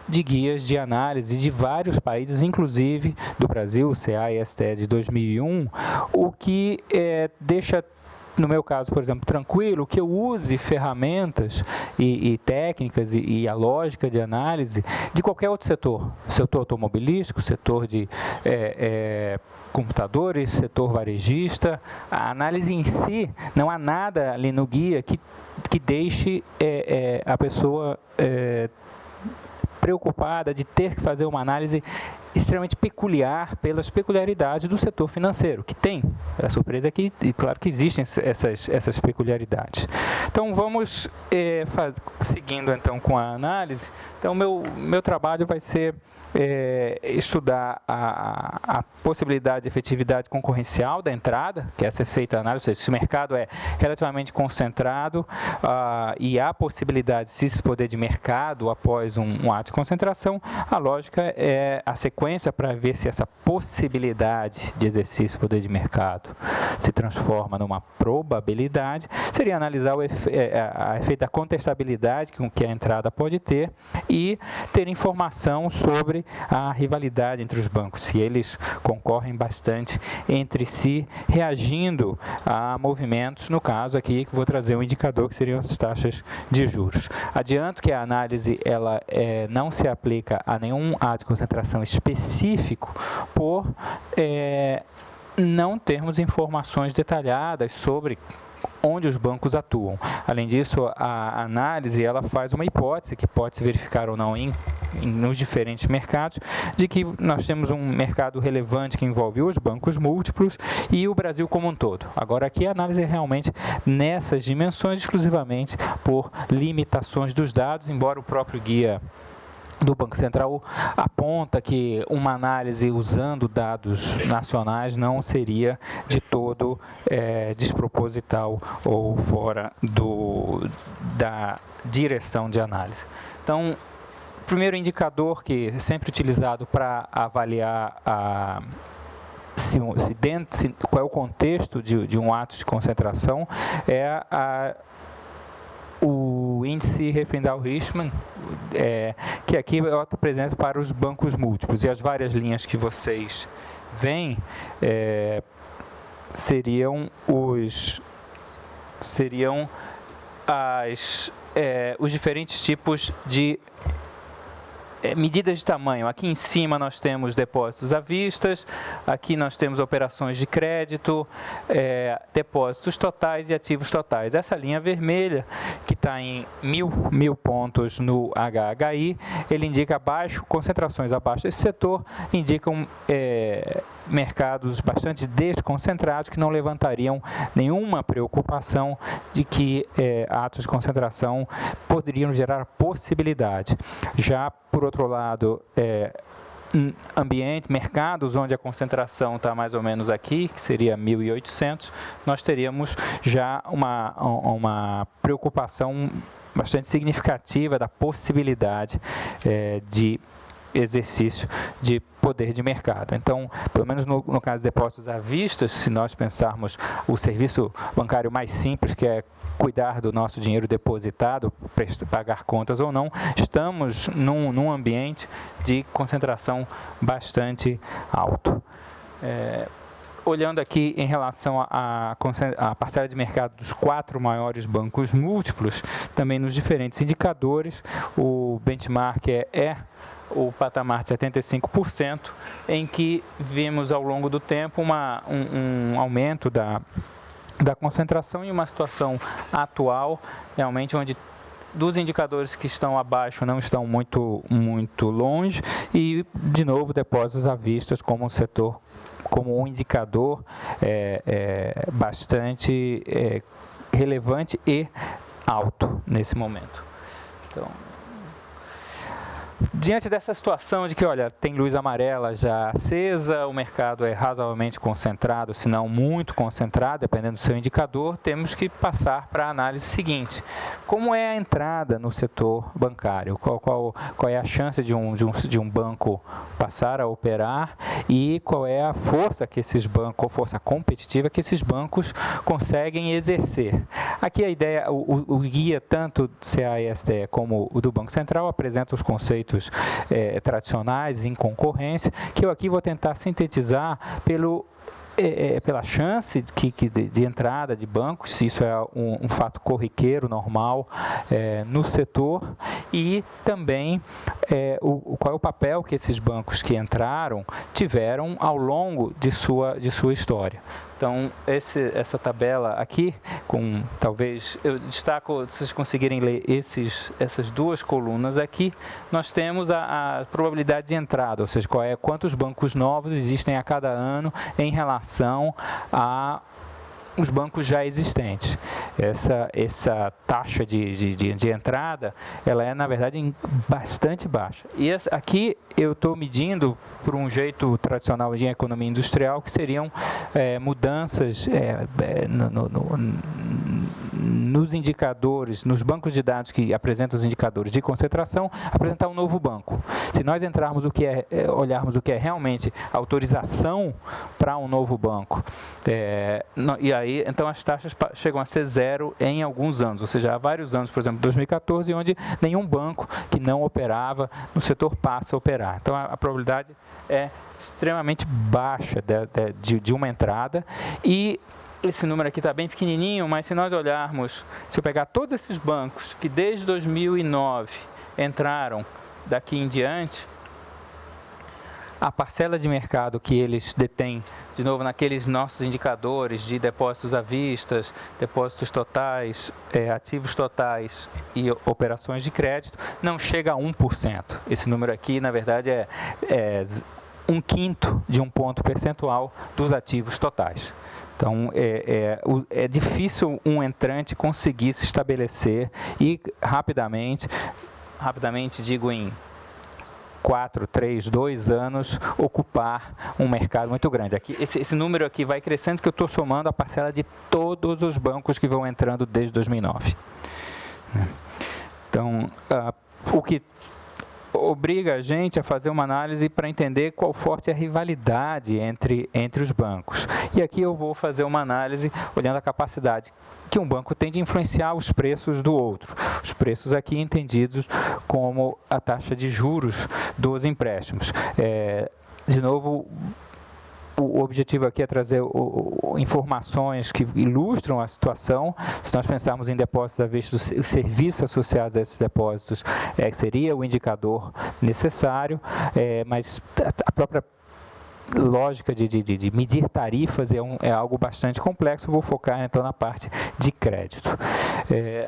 de guias de análise de vários países, inclusive do Brasil, o CA e STE de 2001, o que deixa, no meu caso, por exemplo, tranquilo, que eu use ferramentas e técnicas e a lógica de análise de qualquer outro setor. Setor automobilístico, setor de computadores, setor varejista. A análise em si, não há nada ali no guia que deixe a pessoa preocupada de ter que fazer uma análise extremamente peculiar pelas peculiaridades do setor financeiro, que tem. A surpresa é que, e claro que existem essas peculiaridades. Então, vamos seguindo então com a análise. Então, meu trabalho vai ser estudar a possibilidade de efetividade concorrencial da entrada, que essa é feita a análise, ou seja, se o mercado é relativamente concentrado e há possibilidade de esse poder de mercado após um ato de concentração, a lógica é a sequência para ver se essa possibilidade de exercício do poder de mercado se transforma numa probabilidade, seria analisar a efeito da contestabilidade que a entrada pode ter e ter informação sobre a rivalidade entre os bancos, se eles concorrem bastante entre si, reagindo a movimentos, no caso aqui, que vou trazer um indicador que seriam as taxas de juros. Adianto que a análise ela não se aplica a nenhum ato de concentração específico por não termos informações detalhadas sobre onde os bancos atuam. Além disso, a análise ela faz uma hipótese que pode se verificar ou não nos diferentes mercados, de que nós temos um mercado relevante que envolve os bancos múltiplos e o Brasil como um todo. Agora, aqui a análise é realmente nessas dimensões, exclusivamente por limitações dos dados, embora o próprio guia do Banco Central aponta que uma análise usando dados nacionais não seria de todo desproposital ou fora da direção de análise. Então, o primeiro indicador que é sempre utilizado para avaliar qual é o contexto de um ato de concentração é o índice Refendal-Richman, que aqui eu apresento para os bancos múltiplos, e as várias linhas que vocês veem seriam os diferentes tipos de medidas de tamanho. Aqui em cima nós temos depósitos à vista, aqui nós temos operações de crédito, depósitos totais e ativos totais. Essa linha vermelha, que está em 1.000 pontos no HHI, ele indica concentrações abaixo desse setor, indicam mercados bastante desconcentrados que não levantariam nenhuma preocupação de que atos de concentração poderiam gerar possibilidade. Já, por outro lado, mercados onde a concentração está mais ou menos aqui, que seria 1.800, nós teríamos já uma preocupação bastante significativa da possibilidade de exercício de poder de mercado. Então, pelo menos no caso de depósitos à vista, se nós pensarmos o serviço bancário mais simples, que é cuidar do nosso dinheiro depositado, pagar contas ou não, estamos num ambiente de concentração bastante alto. Olhando aqui em relação à parcela de mercado dos 4 maiores bancos múltiplos, também nos diferentes indicadores, o benchmark é o patamar de 75%, em que vimos ao longo do tempo um aumento da concentração e uma situação atual, realmente, onde dos indicadores que estão abaixo não estão muito longe, e, de novo, depósitos à vista como um setor, como um indicador bastante relevante e alto nesse momento. Então, Diante dessa situação de que, olha, tem luz amarela já acesa, o mercado é razoavelmente concentrado, se não muito concentrado, dependendo do seu indicador, temos que passar para a análise seguinte. Como é a entrada no setor bancário? Qual é a chance de um banco passar a operar e qual é a força que esses bancos, qual força competitiva que esses bancos conseguem exercer? Aqui a ideia, o guia tanto do CAE-STE como o do Banco Central apresenta os conceitos tradicionais em concorrência, que eu aqui vou tentar sintetizar pela chance de entrada de bancos, se isso é um fato corriqueiro, normal no setor, e também qual é o papel que esses bancos que entraram tiveram ao longo de sua história. Então, essa tabela aqui, talvez eu destaco, se vocês conseguirem ler essas duas colunas aqui, nós temos a probabilidade de entrada, ou seja, quantos bancos novos existem a cada ano em relação a os bancos já existentes. Essa taxa de entrada, ela é, na verdade, bastante baixa. E aqui eu estou medindo por um jeito tradicional de economia industrial, que seriam mudanças nos indicadores, nos bancos de dados que apresentam os indicadores de concentração, apresentar um novo banco. Se nós entrarmos olharmos o que é realmente autorização para um novo banco, e aí, então as taxas chegam a ser zero em alguns anos, ou seja, há vários anos, por exemplo, 2014, onde nenhum banco que não operava no setor passa a operar. Então a probabilidade é extremamente baixa de uma entrada, e esse número aqui está bem pequenininho, mas se nós olharmos, se eu pegar todos esses bancos que desde 2009 entraram daqui em diante, a parcela de mercado que eles detêm, de novo, naqueles nossos indicadores de depósitos à vista, depósitos totais, ativos totais e operações de crédito, não chega a 1%. Esse número aqui, na verdade, é 1/5 de um ponto percentual dos ativos totais. Então, é difícil um entrante conseguir se estabelecer e rapidamente digo em 4, 3, 2 anos, ocupar um mercado muito grande. Aqui, esse número aqui vai crescendo, que eu estou somando a parcela de todos os bancos que vão entrando desde 2009. Então, o que obriga a gente a fazer uma análise para entender qual forte é a rivalidade entre os bancos. E aqui eu vou fazer uma análise olhando a capacidade que um banco tem de influenciar os preços do outro. Os preços aqui entendidos como a taxa de juros dos empréstimos. De novo, o objetivo aqui é trazer informações que ilustram a situação. Se nós pensarmos em depósitos à vista, os serviços associados a esses depósitos seria o indicador necessário, mas a própria lógica de medir tarifas é algo bastante complexo. Eu vou focar então na parte de crédito.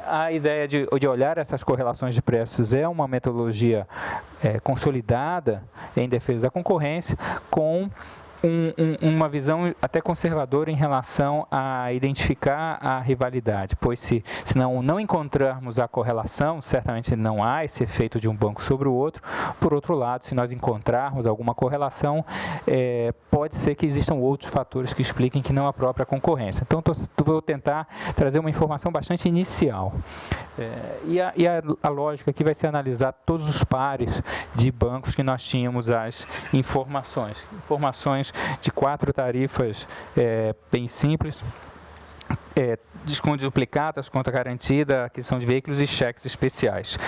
A ideia de olhar essas correlações de preços é uma metodologia consolidada em defesa da concorrência, com uma visão até conservadora em relação a identificar a rivalidade, pois se não encontrarmos a correlação, certamente não há esse efeito de um banco sobre o outro. Por outro lado, se nós encontrarmos alguma correlação, pode ser que existam outros fatores que expliquem que não a própria concorrência. Então, vou tentar trazer uma informação bastante inicial. E a lógica aqui vai ser analisar todos os pares de bancos que nós tínhamos as informações de 4 tarifas bem simples: desconto duplicadas, conta garantida, aquisição de veículos e cheques especiais.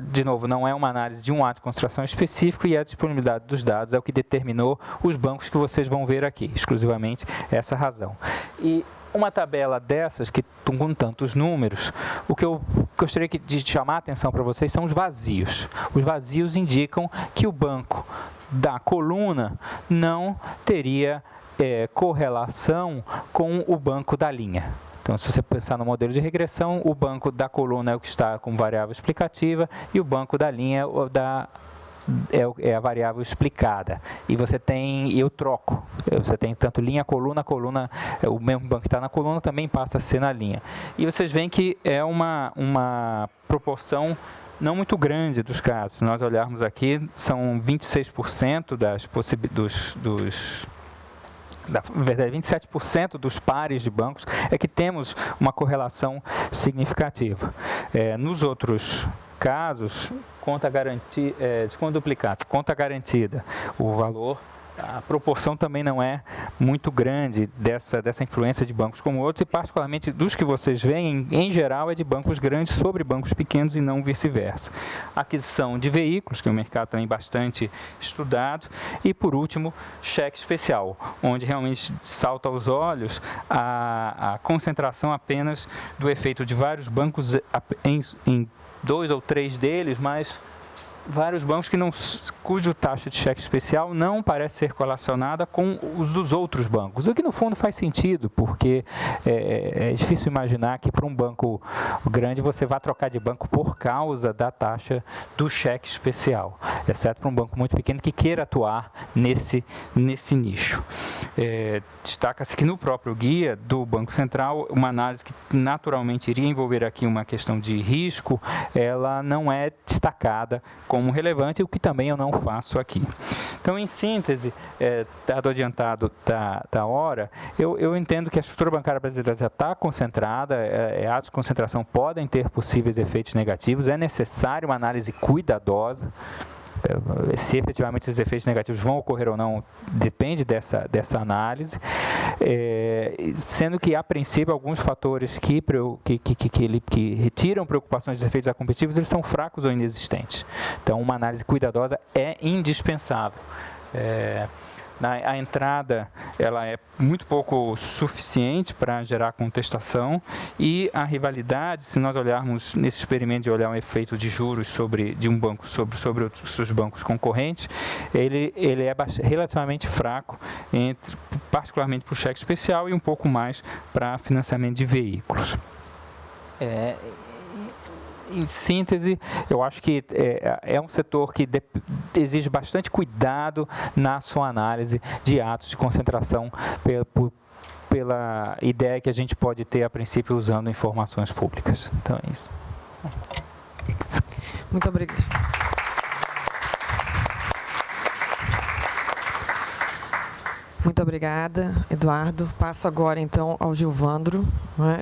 De novo, não é uma análise de um ato de concentração específico, e a disponibilidade dos dados é o que determinou os bancos que vocês vão ver aqui, exclusivamente essa razão. E uma tabela dessas, que estão com tantos números, o que eu gostaria de chamar a atenção para vocês são os vazios. Os vazios indicam que o banco da coluna não teria correlação com o banco da linha. Então, se você pensar no modelo de regressão, o banco da coluna é o que está com variável explicativa e o banco da linha é a variável explicada. E eu troco. Você tem tanto linha, coluna, o mesmo banco que está na coluna também passa a ser na linha. E vocês veem que é uma proporção não muito grande dos casos. Se nós olharmos aqui, são 26% na verdade, 27% dos pares de bancos é que temos uma correlação significativa. Nos outros casos, desconto duplicado, conta garantida, o valor, a proporção também não é muito grande dessa influência de bancos como outros, e particularmente dos que vocês veem, em geral, é de bancos grandes sobre bancos pequenos e não vice-versa. Aquisição de veículos, que é um mercado também bastante estudado, e, por último, cheque especial, onde realmente salta aos olhos a concentração apenas do efeito de vários bancos em 2 ou 3 deles, mas vários bancos cuja taxa de cheque especial não parece ser correlacionada com os dos outros bancos, o que no fundo faz sentido, porque é difícil imaginar que para um banco grande você vá trocar de banco por causa da taxa do cheque especial, exceto para um banco muito pequeno que queira atuar nesse nicho. Destaca-se que no próprio guia do Banco Central, uma análise que naturalmente iria envolver aqui uma questão de risco, ela não é destacada como relevante, o que também eu não faço aqui. Então, em síntese, dado adiantado da hora, eu entendo que a estrutura bancária brasileira já está concentrada, atos de concentração podem ter possíveis efeitos negativos, é necessário uma análise cuidadosa. Se efetivamente esses efeitos negativos vão ocorrer ou não, depende dessa análise, sendo que, a princípio, alguns fatores que retiram preocupações dos efeitos acometidos, eles são fracos ou inexistentes. Então, uma análise cuidadosa é indispensável. A entrada, ela é muito pouco suficiente para gerar contestação, e a rivalidade, se nós olharmos nesse experimento de olhar um efeito de juros de um banco sobre os bancos concorrentes, ele é relativamente fraco, particularmente para o cheque especial e um pouco mais para financiamento de veículos. Em síntese, eu acho que é um setor que exige bastante cuidado na sua análise de atos de concentração pela ideia que a gente pode ter, a princípio, usando informações públicas. Então, é isso. Muito obrigada. Muito obrigada, Eduardo. Passo agora, então, ao Gilvandro,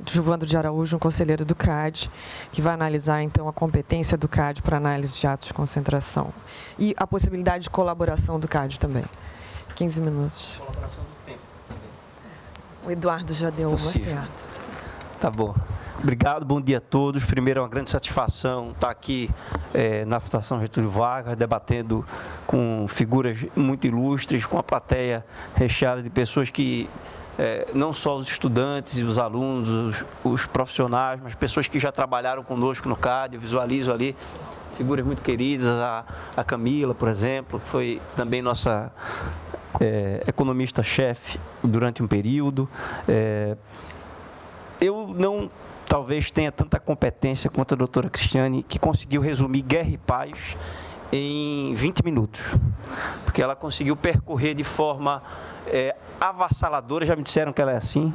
Gilvandro de Araújo, um conselheiro do CAD, que vai analisar, então, a competência do CAD para análise de atos de concentração e a possibilidade de colaboração do CAD também. 15 minutos. Colaboração do tempo também. O Eduardo já deu uma certa. Tá bom. Obrigado, bom dia a todos. Primeiro, é uma grande satisfação estar aqui na Fundação Getúlio Vargas, debatendo com figuras muito ilustres, com a plateia recheada de pessoas que, não só os estudantes e os alunos, os profissionais, mas pessoas que já trabalharam conosco no CAD. Eu visualizo ali figuras muito queridas, a Camila, por exemplo, que foi também nossa economista-chefe durante um período. Eu não... talvez tenha tanta competência quanto a doutora Cristiane, que conseguiu resumir Guerra e Paz em 20 minutos. Porque ela conseguiu percorrer de forma avassaladora, já me disseram que ela é assim,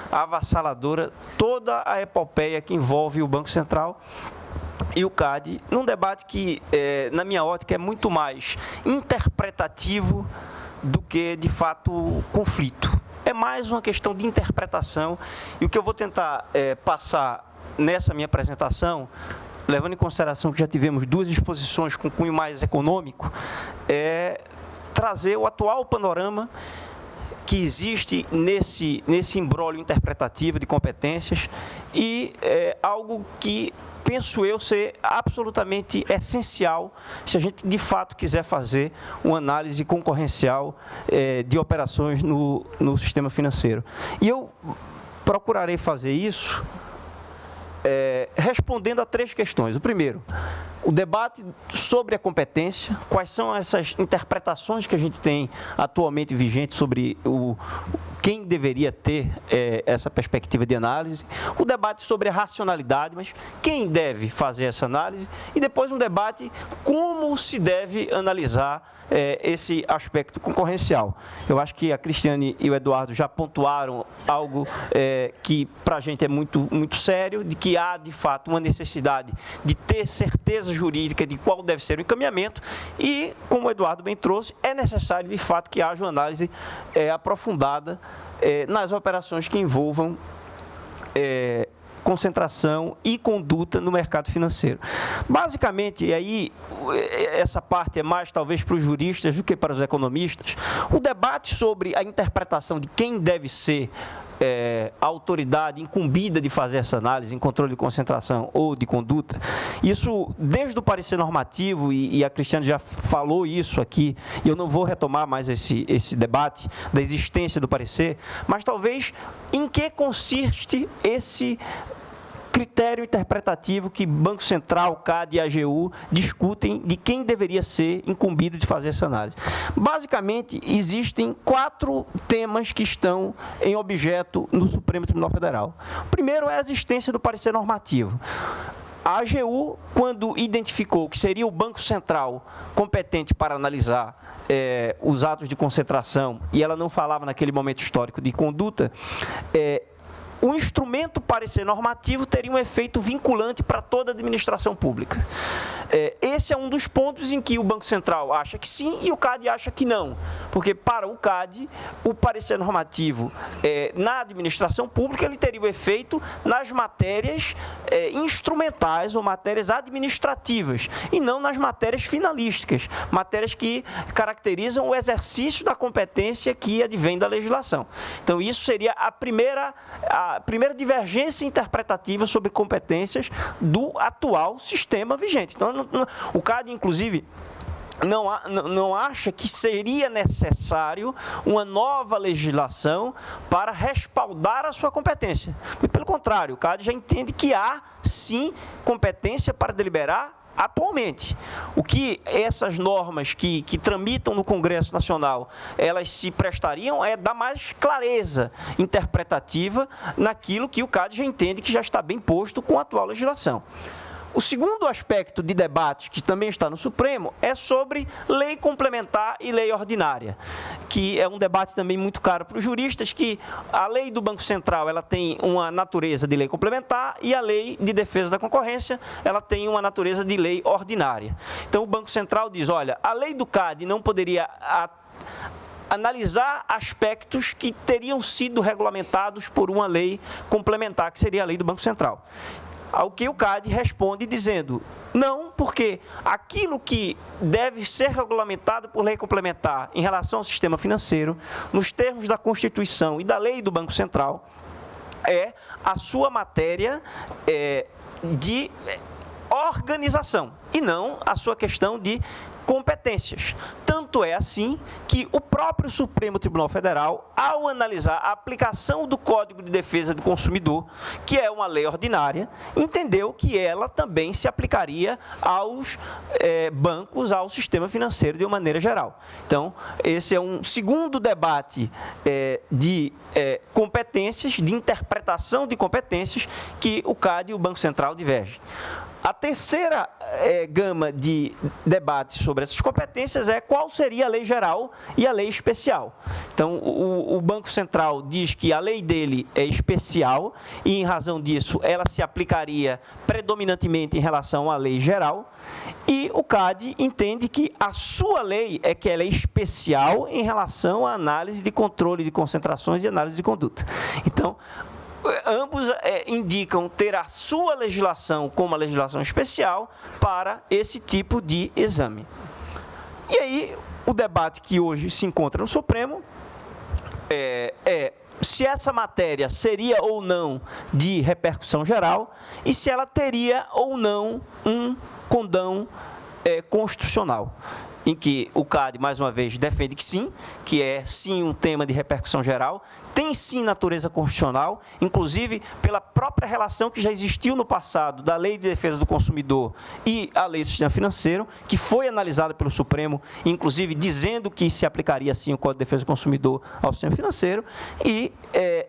avassaladora, toda a epopeia que envolve o Banco Central e o CAD, num debate que, na minha ótica, é muito mais interpretativo do que, de fato, conflito. É mais uma questão de interpretação, e o que eu vou tentar passar nessa minha apresentação, levando em consideração que já tivemos 2 exposições com cunho mais econômico, é trazer o atual panorama que existe nesse imbróglio interpretativo de competências e algo que penso eu ser absolutamente essencial se a gente de fato quiser fazer uma análise concorrencial de operações no sistema financeiro. E eu procurarei fazer isso respondendo a 3 questões. O primeiro, o debate sobre a competência, quais são essas interpretações que a gente tem atualmente vigentes sobre o quem deveria ter essa perspectiva de análise, o debate sobre a racionalidade, mas quem deve fazer essa análise, e depois um debate como se deve analisar esse aspecto concorrencial. Eu acho que a Cristiane e o Eduardo já pontuaram algo que para a gente é muito, muito sério, de que há, de fato, uma necessidade de ter certeza jurídica de qual deve ser o encaminhamento e, como o Eduardo bem trouxe, é necessário, de fato, que haja uma análise aprofundada nas operações que envolvam concentração e conduta no mercado financeiro. Basicamente, e aí essa parte é mais talvez para os juristas do que para os economistas, o debate sobre a interpretação de quem deve ser a autoridade incumbida de fazer essa análise em controle de concentração ou de conduta, isso desde o parecer normativo, e a Cristiane já falou isso aqui, e eu não vou retomar mais esse debate da existência do parecer, mas talvez em que consiste esse critério interpretativo que Banco Central, CAD e AGU discutem de quem deveria ser incumbido de fazer essa análise. Basicamente, existem 4 temas que estão em objeto no Supremo Tribunal Federal. O primeiro é a existência do parecer normativo. A AGU, quando identificou que seria o Banco Central competente para analisar os atos de concentração, e ela não falava naquele momento histórico de conduta, o instrumento parecer normativo teria um efeito vinculante para toda a administração pública. Esse é um dos pontos em que o Banco Central acha que sim e o CAD acha que não, porque para o CAD, o parecer normativo na administração pública ele teria o efeito nas matérias instrumentais ou matérias administrativas e não nas matérias finalísticas, matérias que caracterizam o exercício da competência que advém da legislação. Então, isso seria a primeira divergência interpretativa sobre competências do atual sistema vigente. Então, o CAD, inclusive, não acha que seria necessário uma nova legislação para respaldar a sua competência. E, pelo contrário, o CAD já entende que há, sim, competência para deliberar atualmente. O que essas normas que tramitam no Congresso Nacional, elas se prestariam é dar mais clareza interpretativa naquilo que o CAD já entende que já está bem posto com a atual legislação. O segundo aspecto de debate, que também está no Supremo, é sobre lei complementar e lei ordinária, que é um debate também muito caro para os juristas, que a lei do Banco Central ela tem uma natureza de lei complementar e a lei de defesa da concorrência ela tem uma natureza de lei ordinária. Então, o Banco Central diz, olha, a lei do CAD não poderia analisar aspectos que teriam sido regulamentados por uma lei complementar, que seria a lei do Banco Central. Ao que o CAD responde dizendo, não, porque aquilo que deve ser regulamentado por lei complementar em relação ao sistema financeiro, nos termos da Constituição e da lei do Banco Central, é a sua matéria de organização e não a sua questão de competências. Tanto é assim que o próprio Supremo Tribunal Federal, ao analisar a aplicação do Código de Defesa do Consumidor, que é uma lei ordinária, entendeu que ela também se aplicaria aos bancos, ao sistema financeiro de uma maneira geral. Então, esse é um segundo debate de competências, de interpretação de competências, que o CAD e o Banco Central divergem. A terceira gama de debates sobre essas competências é qual seria a lei geral e a lei especial. Então, o Banco Central diz que a lei dele é especial e, em razão disso, ela se aplicaria predominantemente em relação à lei geral. E o CAD entende que a sua lei que ela é especial em relação à análise de controle de concentrações e análise de conduta. Então, ambos indicam ter a sua legislação como a legislação especial para esse tipo de exame. E aí, o debate que hoje se encontra no Supremo se essa matéria seria ou não de repercussão geral e se ela teria ou não um condão constitucional. em que o CAD, mais uma vez, defende que sim, que é sim um tema de repercussão geral, tem sim natureza constitucional, inclusive pela própria relação que já existiu no passado da Lei de Defesa do Consumidor e a Lei do Sistema Financeiro, que foi analisada pelo Supremo, inclusive dizendo que se aplicaria sim o Código de Defesa do Consumidor ao sistema financeiro, e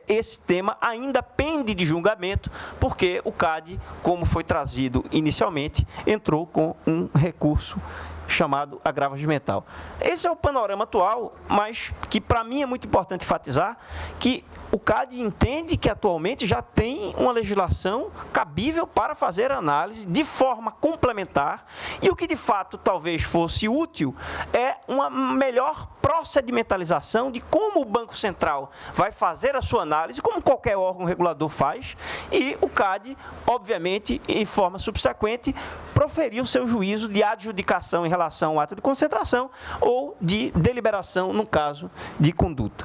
esse tema ainda pende de julgamento, porque o CAD, como foi trazido inicialmente, entrou com um recurso chamado agravo regimental. Esse é o panorama atual, mas que para mim é muito importante enfatizar que o CAD entende que atualmente já tem uma legislação cabível para fazer análise de forma complementar, e o que de fato talvez fosse útil é uma melhor procedimentalização de como o Banco Central vai fazer a sua análise, como qualquer órgão regulador faz, e o CAD, obviamente, em forma subsequente, proferir o seu juízo de adjudicação em relação ao ato de concentração ou de deliberação no caso de conduta.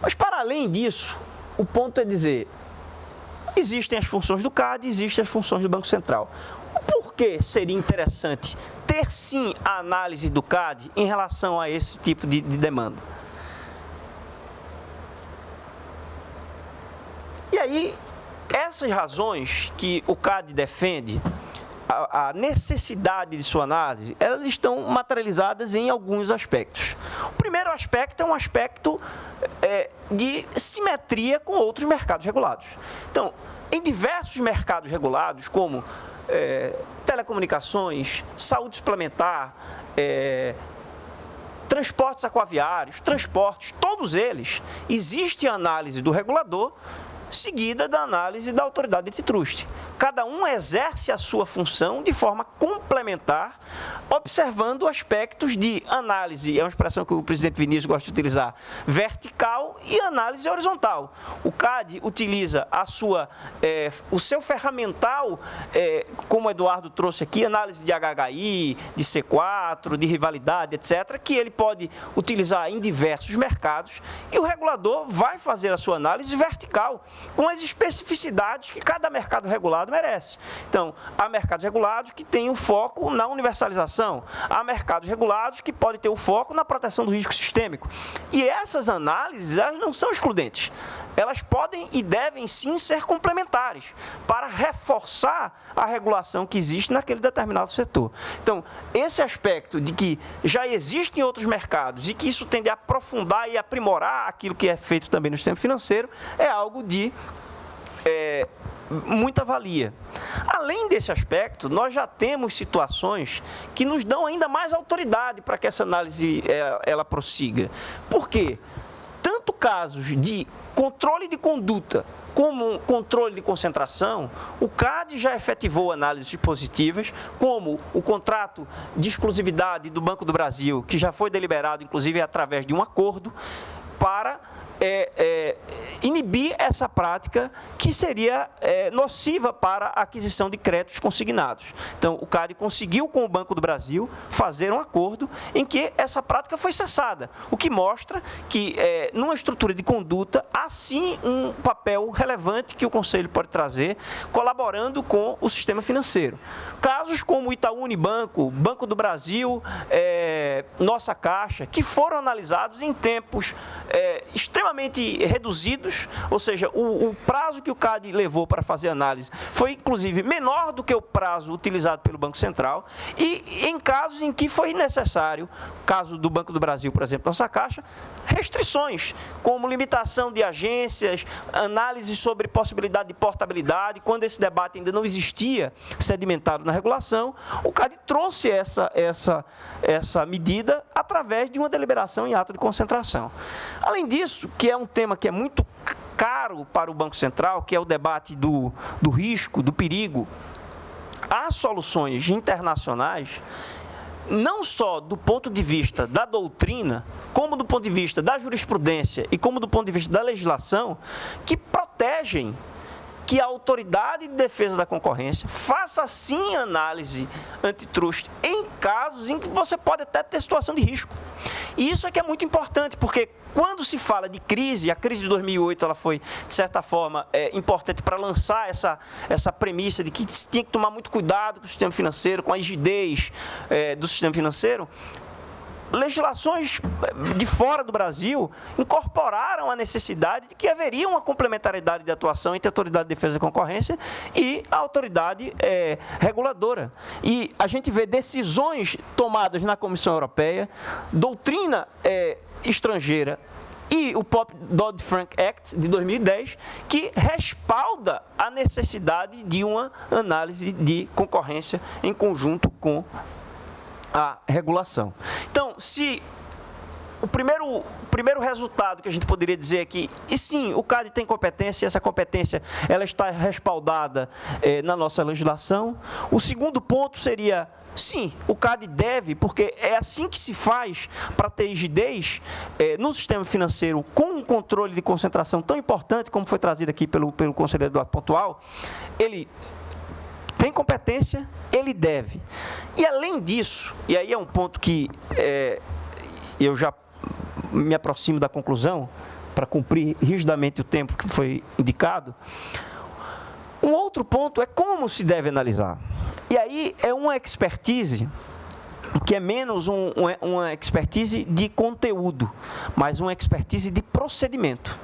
Mas, para além disso, o ponto é dizer, existem as funções do CAD, existem as funções do Banco Central. Por que seria interessante ter, sim, a análise do CAD em relação a esse tipo de demanda? E aí, essas razões que o CAD defende, a necessidade de sua análise, elas estão materializadas em alguns aspectos. O primeiro aspecto é um aspecto de simetria com outros mercados regulados. Então, em diversos mercados regulados, como telecomunicações, saúde suplementar, transportes aquaviários, transportes, todos eles, existe a análise do regulador seguida da análise da autoridade antitruste. Cada um exerce a sua função de forma complementar, observando aspectos de análise, é uma expressão que o presidente Vinícius gosta de utilizar, vertical e análise horizontal. O CAD utiliza o seu ferramental, como o Eduardo trouxe aqui, análise de HHI, de C4, de rivalidade, etc., que ele pode utilizar em diversos mercados, e o regulador vai fazer a sua análise vertical, com as especificidades que cada mercado regulado merece. Então, há mercados regulados que têm o foco na universalização, há mercados regulados que podem ter o foco na proteção do risco sistêmico. E essas análises, elas não são excludentes. Elas podem e devem, sim, ser complementares para reforçar a regulação que existe naquele determinado setor. Então, esse aspecto de que já existem outros mercados e que isso tende a aprofundar e aprimorar aquilo que é feito também no sistema financeiro é algo de muita valia. Além desse aspecto, nós já temos situações que nos dão ainda mais autoridade para que essa análise ela prossiga. Por quê? Tanto casos de controle de conduta como controle de concentração, o CAD já efetivou análises positivas, como o contrato de exclusividade do Banco do Brasil, que já foi deliberado, inclusive, através de um acordo, para inibir essa prática que seria nociva para a aquisição de créditos consignados. Então, o CAD conseguiu, com o Banco do Brasil, fazer um acordo em que essa prática foi cessada, o que mostra que, numa estrutura de conduta, há sim um papel relevante que o Conselho pode trazer, colaborando com o sistema financeiro. Casos como Itaú Unibanco, Banco do Brasil, Nossa Caixa, que foram analisados em tempos extremamente reduzidos, ou seja, o prazo que o CAD levou para fazer análise foi, inclusive, menor do que o prazo utilizado pelo Banco Central, e em casos em que foi necessário, caso do Banco do Brasil, por exemplo, Nossa Caixa, restrições, como limitação de agências, análise sobre possibilidade de portabilidade, quando esse debate ainda não existia sedimentado na regulação, o CAD trouxe essa medida através de uma deliberação em ato de concentração. Além disso, que é um tema que é muito caro para o Banco Central, que é o debate do risco, do perigo, há soluções internacionais, não só do ponto de vista da doutrina, como do ponto de vista da jurisprudência e como do ponto de vista da legislação, que protegem que a Autoridade de Defesa da Concorrência faça sim análise antitruste em casos em que você pode até ter situação de risco. E isso é que é muito importante, porque quando se fala de crise, a crise de 2008 ela foi, de certa forma, importante para lançar essa premissa de que tinha que tomar muito cuidado com o sistema financeiro, com a rigidez do sistema financeiro. Legislações de fora do Brasil incorporaram a necessidade de que haveria uma complementariedade de atuação entre a Autoridade de Defesa da Concorrência e a autoridade reguladora. E a gente vê decisões tomadas na Comissão Europeia, doutrina estrangeira e o Dodd-Frank Act de 2010, que respalda a necessidade de uma análise de concorrência em conjunto com a regulação. Então, se o primeiro resultado que a gente poderia dizer é que, e sim, o CAD tem competência, e essa competência ela está respaldada na nossa legislação. O segundo ponto seria, sim, o CAD deve, porque é assim que se faz para ter rigidez no sistema financeiro, com um controle de concentração tão importante como foi trazido aqui pelo conselheiro Eduardo Pontual. Ele tem competência, ele deve. E além disso, e aí é um ponto que eu já me aproximo da conclusão, para cumprir rigidamente o tempo que foi indicado, um outro ponto é como se deve analisar. E aí é uma expertise que é menos uma expertise de conteúdo, mas uma expertise de procedimento.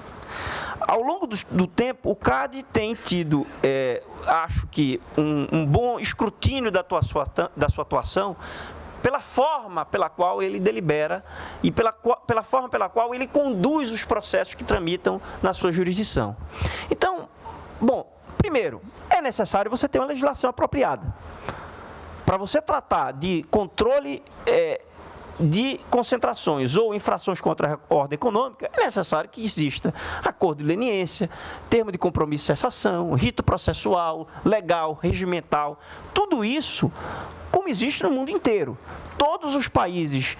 Ao longo do tempo, o CAD tem tido, acho que, um bom escrutínio da sua atuação, pela forma pela qual ele delibera e pela forma pela qual ele conduz os processos que tramitam na sua jurisdição. Então, bom, primeiro, é necessário você ter uma legislação apropriada. Para você tratar de controle de concentrações ou infrações contra a ordem econômica, é necessário que exista acordo de leniência, termo de compromisso de cessação, rito processual, legal, regimental, tudo isso como existe no mundo inteiro. Todos os países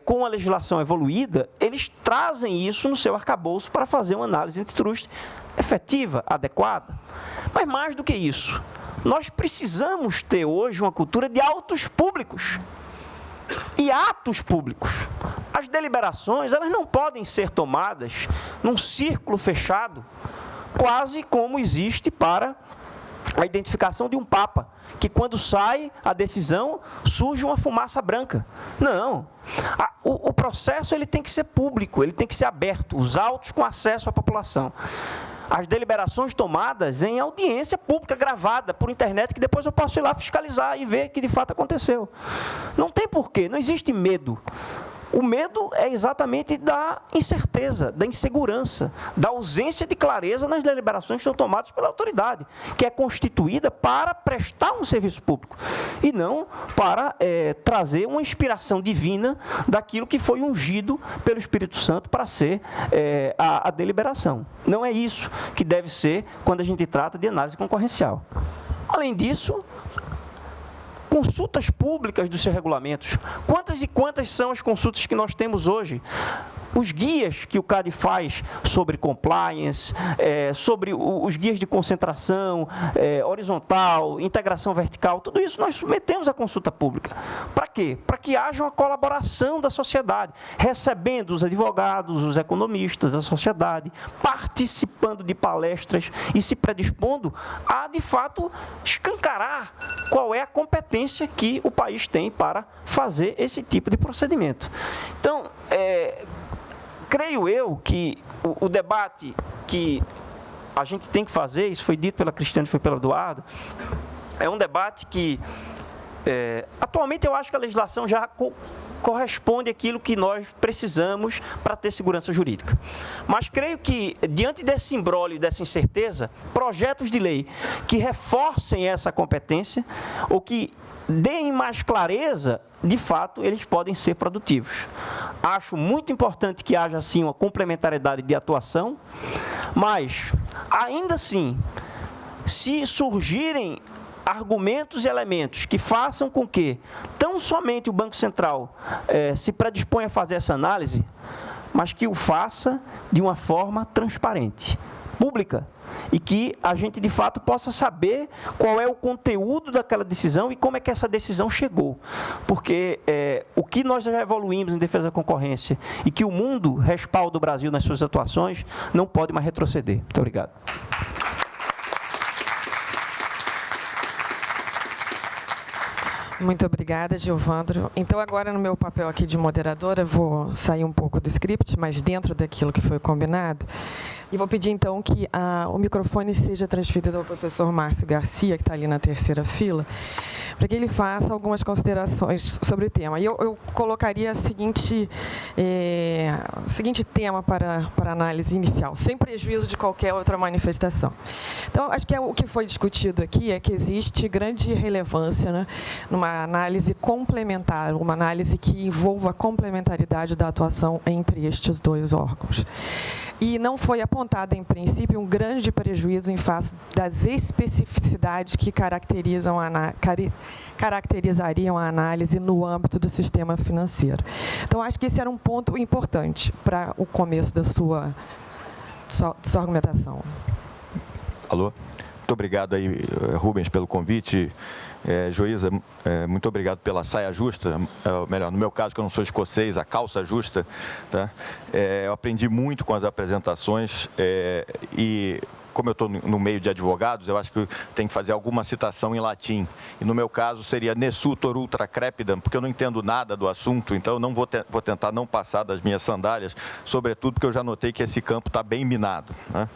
com a legislação evoluída, eles trazem isso no seu arcabouço para fazer uma análise antitruste efetiva, adequada. Mas mais do que isso, nós precisamos ter hoje uma cultura de autos públicos. E atos públicos. As deliberações, elas não podem ser tomadas num círculo fechado, quase como existe para a identificação de um papa, que quando sai a decisão, surge uma fumaça branca. Não. O processo ele tem que ser público, ele tem que ser aberto, os autos com acesso à população. As deliberações tomadas em audiência pública gravada por internet, que depois eu posso ir lá fiscalizar e ver que de fato aconteceu. Não tem porquê, não existe medo. O medo é exatamente da incerteza, da insegurança, da ausência de clareza nas deliberações que são tomadas pela autoridade, que é constituída para prestar um serviço público e não para trazer uma inspiração divina daquilo que foi ungido pelo Espírito Santo para ser a deliberação. Não é isso que deve ser quando a gente trata de análise concorrencial. Além disso, consultas públicas dos seus regulamentos. Quantas e quantas são as consultas que nós temos hoje? Os guias que o CAD faz sobre compliance, sobre os guias de concentração, horizontal, integração vertical, tudo isso nós submetemos à consulta pública. Para quê? Para que haja uma colaboração da sociedade, recebendo os advogados, os economistas, a sociedade, participando de palestras e se predispondo a, de fato, escancarar qual é a competência que o país tem para fazer esse tipo de procedimento. Então, creio eu que o debate que a gente tem que fazer, isso foi dito pela Cristiane e foi pelo Eduardo, é um debate que, atualmente, eu acho que a legislação já corresponde àquilo que nós precisamos para ter segurança jurídica. Mas creio que, diante desse imbróglio, dessa incerteza, projetos de lei que reforcem essa competência ou que deem mais clareza, de fato, eles podem ser produtivos. Acho muito importante que haja, sim, uma complementariedade de atuação, mas, ainda assim, se surgirem argumentos e elementos que façam com que, tão somente o Banco Central se predisponha a fazer essa análise, mas que o faça de uma forma transparente, pública, e que a gente, de fato, possa saber qual é o conteúdo daquela decisão e como é que essa decisão chegou. Porque o que nós já evoluímos em defesa da concorrência e que o mundo respalda o Brasil nas suas atuações, não pode mais retroceder. Muito obrigado. Muito obrigada, Gilvandro. Então, agora, no meu papel aqui de moderadora, vou sair um pouco do script, mas dentro daquilo que foi combinado. E vou pedir, então, que o microfone seja transferido ao professor Márcio Garcia, que está ali na terceira fila, para que ele faça algumas considerações sobre o tema. E eu colocaria o seguinte tema para análise inicial, sem prejuízo de qualquer outra manifestação. Então, acho que o que foi discutido aqui é que existe grande relevância, né, numa análise complementar, uma análise que envolva a complementaridade da atuação entre estes dois órgãos. E não foi apontado, em princípio, um grande prejuízo em face das especificidades que caracterizariam a análise no âmbito do sistema financeiro. Então, acho que esse era um ponto importante para o começo da sua argumentação. Alô? Muito obrigado aí, Rubens, pelo convite. Joísa, muito obrigado pela saia justa, melhor, no meu caso, que eu não sou escocês, a calça justa. Tá? Eu aprendi muito com as apresentações e, como eu estou no meio de advogados, eu acho que tem que fazer alguma citação em latim. E, no meu caso, seria nessutor ultra crepidam, porque eu não entendo nada do assunto, então eu não vou tentar não passar das minhas sandálias, sobretudo porque eu já notei que esse campo está bem minado, né?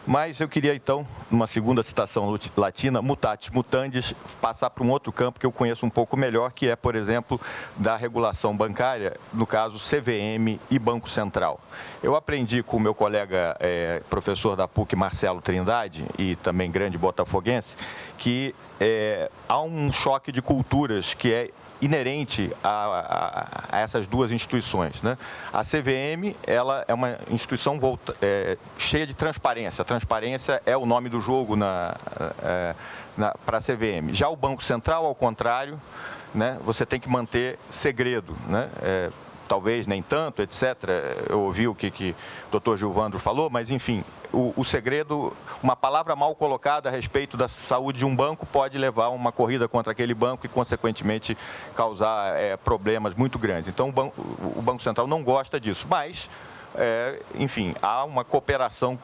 Mas eu queria, então, numa segunda citação latina, mutatis mutandis, passar para um outro campo que eu conheço um pouco melhor, que é, por exemplo, da regulação bancária, no caso CVM e Banco Central. Eu aprendi com o meu colega professor da PUC, Marcelo Trindade, e também grande botafoguense, que há um choque de culturas que é inerente a essas duas instituições, né? A CVM, ela é uma instituição cheia de transparência. A transparência é o nome do jogo para a CVM. Já o Banco Central, ao contrário, né, você tem que manter segredo, né? Talvez nem tanto, etc. Eu ouvi o que o Dr. Gilvandro falou, mas, enfim, o segredo, uma palavra mal colocada a respeito da saúde de um banco pode levar a uma corrida contra aquele banco e, consequentemente, causar problemas muito grandes. Então, o Banco Central não gosta disso, mas, enfim, há uma cooperação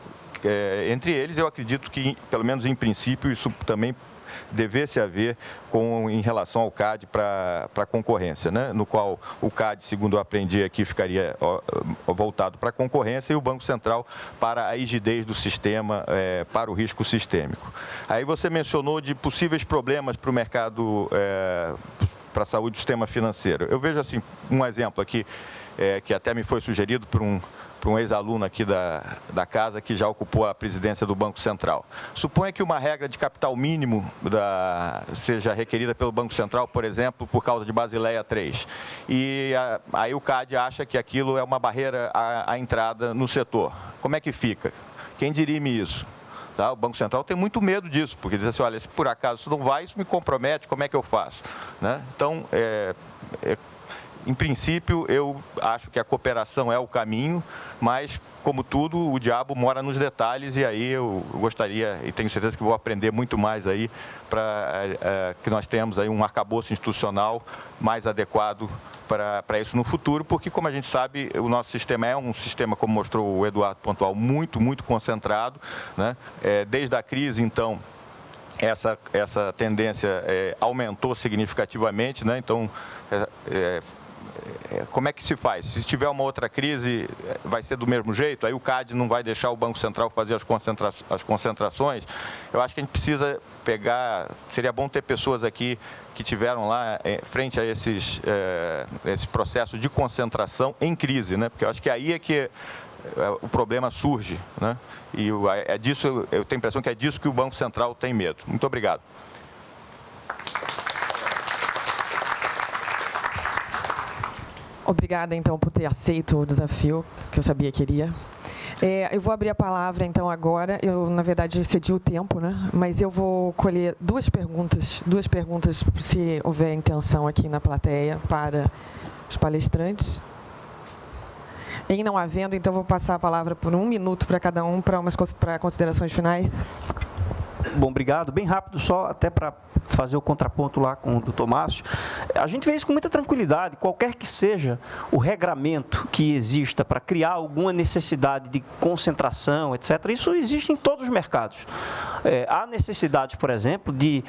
entre eles. Eu acredito que, pelo menos em princípio, isso também devesse haver em relação ao CAD para a concorrência, né? No qual o CAD, segundo eu aprendi aqui, ficaria voltado para a concorrência e o Banco Central para a rigidez do sistema, para o risco sistêmico. Aí você mencionou de possíveis problemas para o mercado, para a saúde do sistema financeiro. Eu vejo assim, um exemplo aqui, que até me foi sugerido por um ex-aluno aqui da casa que já ocupou a presidência do Banco Central. Suponha que uma regra de capital mínimo seja requerida pelo Banco Central, por exemplo, por causa de Basileia III. E aí o CAD acha que aquilo é uma barreira à entrada no setor. Como é que fica? Quem dirime isso? Tá? O Banco Central tem muito medo disso, porque diz assim, olha, se por acaso isso não vai, isso me compromete, como é que eu faço? Né? Então, em princípio, eu acho que a cooperação é o caminho, mas, como tudo, o diabo mora nos detalhes, e aí eu gostaria, e tenho certeza que vou aprender muito mais aí, para que nós tenhamos aí um arcabouço institucional mais adequado para isso no futuro, porque, como a gente sabe, o nosso sistema é um sistema, como mostrou o Eduardo Pontual, muito, muito concentrado, né? Desde a crise, então, essa tendência aumentou significativamente, né? Então, como é que se faz? Se tiver uma outra crise, vai ser do mesmo jeito? Aí o CAD não vai deixar o Banco Central fazer as concentrações? Eu acho que a gente precisa pegar... Seria bom ter pessoas aqui que tiveram lá frente a esse processo de concentração em crise, né? Porque eu acho que aí é que o problema surge, né? E eu tenho a impressão que é disso que o Banco Central tem medo. Muito obrigado. Obrigada, então, por ter aceito o desafio, que eu sabia que iria. Eu vou abrir a palavra, então, agora. Eu, na verdade, excedi o tempo, né? Mas eu vou colher duas perguntas, se houver intenção aqui na plateia, para os palestrantes. Em não havendo, então, vou passar a palavra por 1 minuto para cada um, para considerações finais. Bom, obrigado. Bem rápido, só até para fazer o contraponto lá com o doutor Márcio. A gente vê isso com muita tranquilidade, qualquer que seja o regramento que exista para criar alguma necessidade de concentração, etc., isso existe em todos os mercados. Há necessidades, por exemplo, de...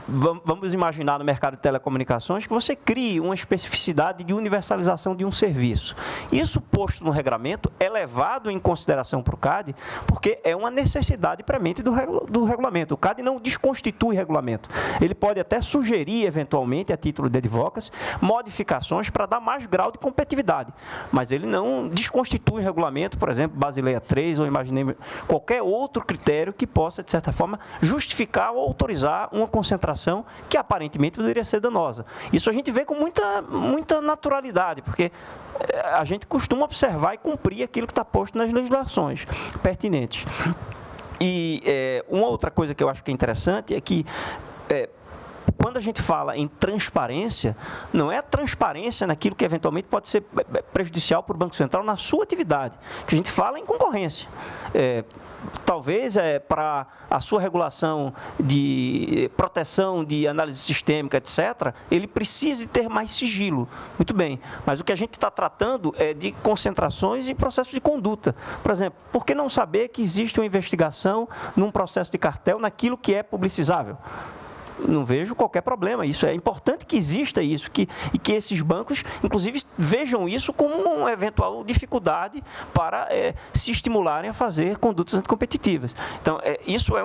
vamos imaginar no mercado de telecomunicações que você crie uma especificidade de universalização de um serviço. Isso posto no regramento é levado em consideração para o CAD, porque é uma necessidade premente do regulamento. O CAD não desconstitui regulamento. Ele pode até sugerir, eventualmente, a título de advocacy, modificações para dar mais grau de competitividade. Mas ele não desconstitui regulamento, por exemplo, Basileia 3, ou imaginei qualquer outro critério que possa, de certa forma, justificar ou autorizar uma concentração que aparentemente poderia ser danosa. Isso a gente vê com muita naturalidade, porque a gente costuma observar e cumprir aquilo que está posto nas legislações pertinentes. E uma outra coisa que eu acho que é interessante é que quando a gente fala em transparência, não é a transparência naquilo que eventualmente pode ser prejudicial para o Banco Central na sua atividade, que a gente fala em concorrência. Talvez para a sua regulação de proteção de análise sistêmica, etc., ele precise ter mais sigilo. Muito bem, mas o que a gente está tratando é de concentrações e processos de conduta. Por exemplo, por que não saber que existe uma investigação num processo de cartel naquilo que é publicizável? Não vejo qualquer problema. Isso é importante que exista isso, e que esses bancos, inclusive, vejam isso como uma eventual dificuldade para se estimularem a fazer condutas anticompetitivas. Então, isso é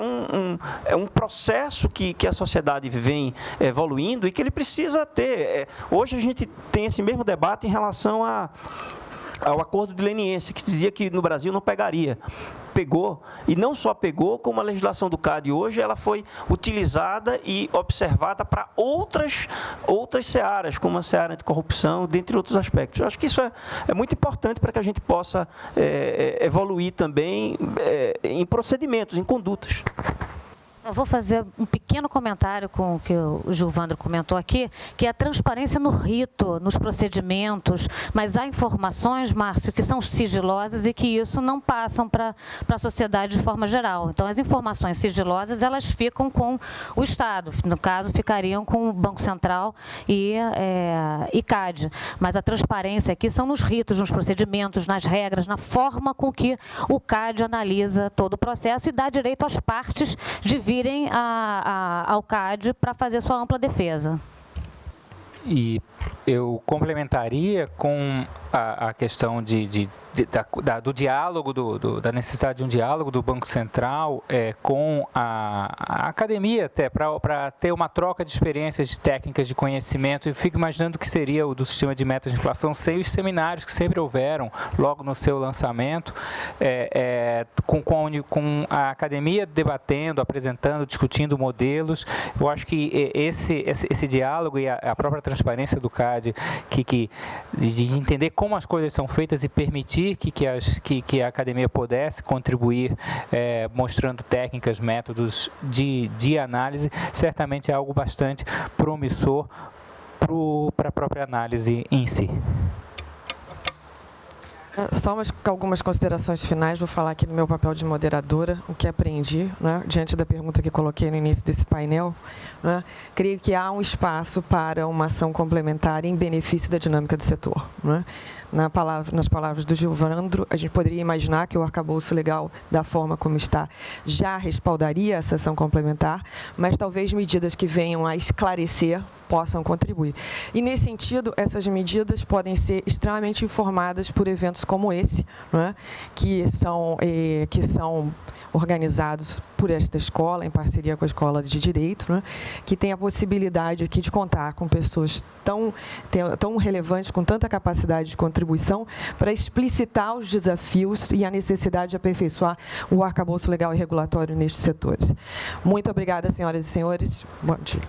um processo que a sociedade vem evoluindo e que ele precisa ter. Hoje a gente tem esse mesmo debate em relação ao acordo de leniência, que dizia que no Brasil não pegaria. Pegou, e não só pegou, como a legislação do CAD hoje, ela foi utilizada e observada para outras searas, como a seara anticorrupção, dentre outros aspectos. Eu acho que isso é muito importante para que a gente possa evoluir também em procedimentos, em condutas. Eu vou fazer um pequeno comentário com o que o Gilvandro comentou aqui, que é a transparência no rito, nos procedimentos, mas há informações, Márcio, que são sigilosas e que isso não passam para a sociedade de forma geral. Então, as informações sigilosas, elas ficam com o Estado, no caso, ficariam com o Banco Central e CAD. Mas a transparência aqui são nos ritos, nos procedimentos, nas regras, na forma com que o CAD analisa todo o processo e dá direito às partes de virem ao CAD para fazer sua ampla defesa. E eu complementaria com a questão do diálogo, da necessidade de um diálogo do Banco Central com a academia, até para ter uma troca de experiências, de técnicas, de conhecimento. Eu fico imaginando o que seria o do sistema de metas de inflação sem os seminários que sempre houveram logo no seu lançamento, com a academia debatendo, apresentando, discutindo modelos. Eu acho que esse diálogo e a própria transparência do CAD, de entender como as coisas são feitas e permitir que a academia pudesse contribuir, mostrando técnicas, métodos de análise, certamente é algo bastante promissor para a própria análise em si. Só algumas considerações finais, vou falar aqui do meu papel de moderadora, o que aprendi, né, diante da pergunta que coloquei no início desse painel. Né, creio que há um espaço para uma ação complementar em benefício da dinâmica do setor. Né. Nas palavras do Gilvandro, a gente poderia imaginar que o arcabouço legal, da forma como está, já respaldaria essa ação complementar, mas talvez medidas que venham a esclarecer possam contribuir. E, nesse sentido, essas medidas podem ser extremamente informadas por eventos como esse, né, que são organizados por esta escola, em parceria com a Escola de Direito, né, que tem a possibilidade aqui de contar com pessoas tão relevantes, com tanta capacidade de contribuição, para explicitar os desafios e a necessidade de aperfeiçoar o arcabouço legal e regulatório nestes setores. Muito obrigada, senhoras e senhores. Bom dia.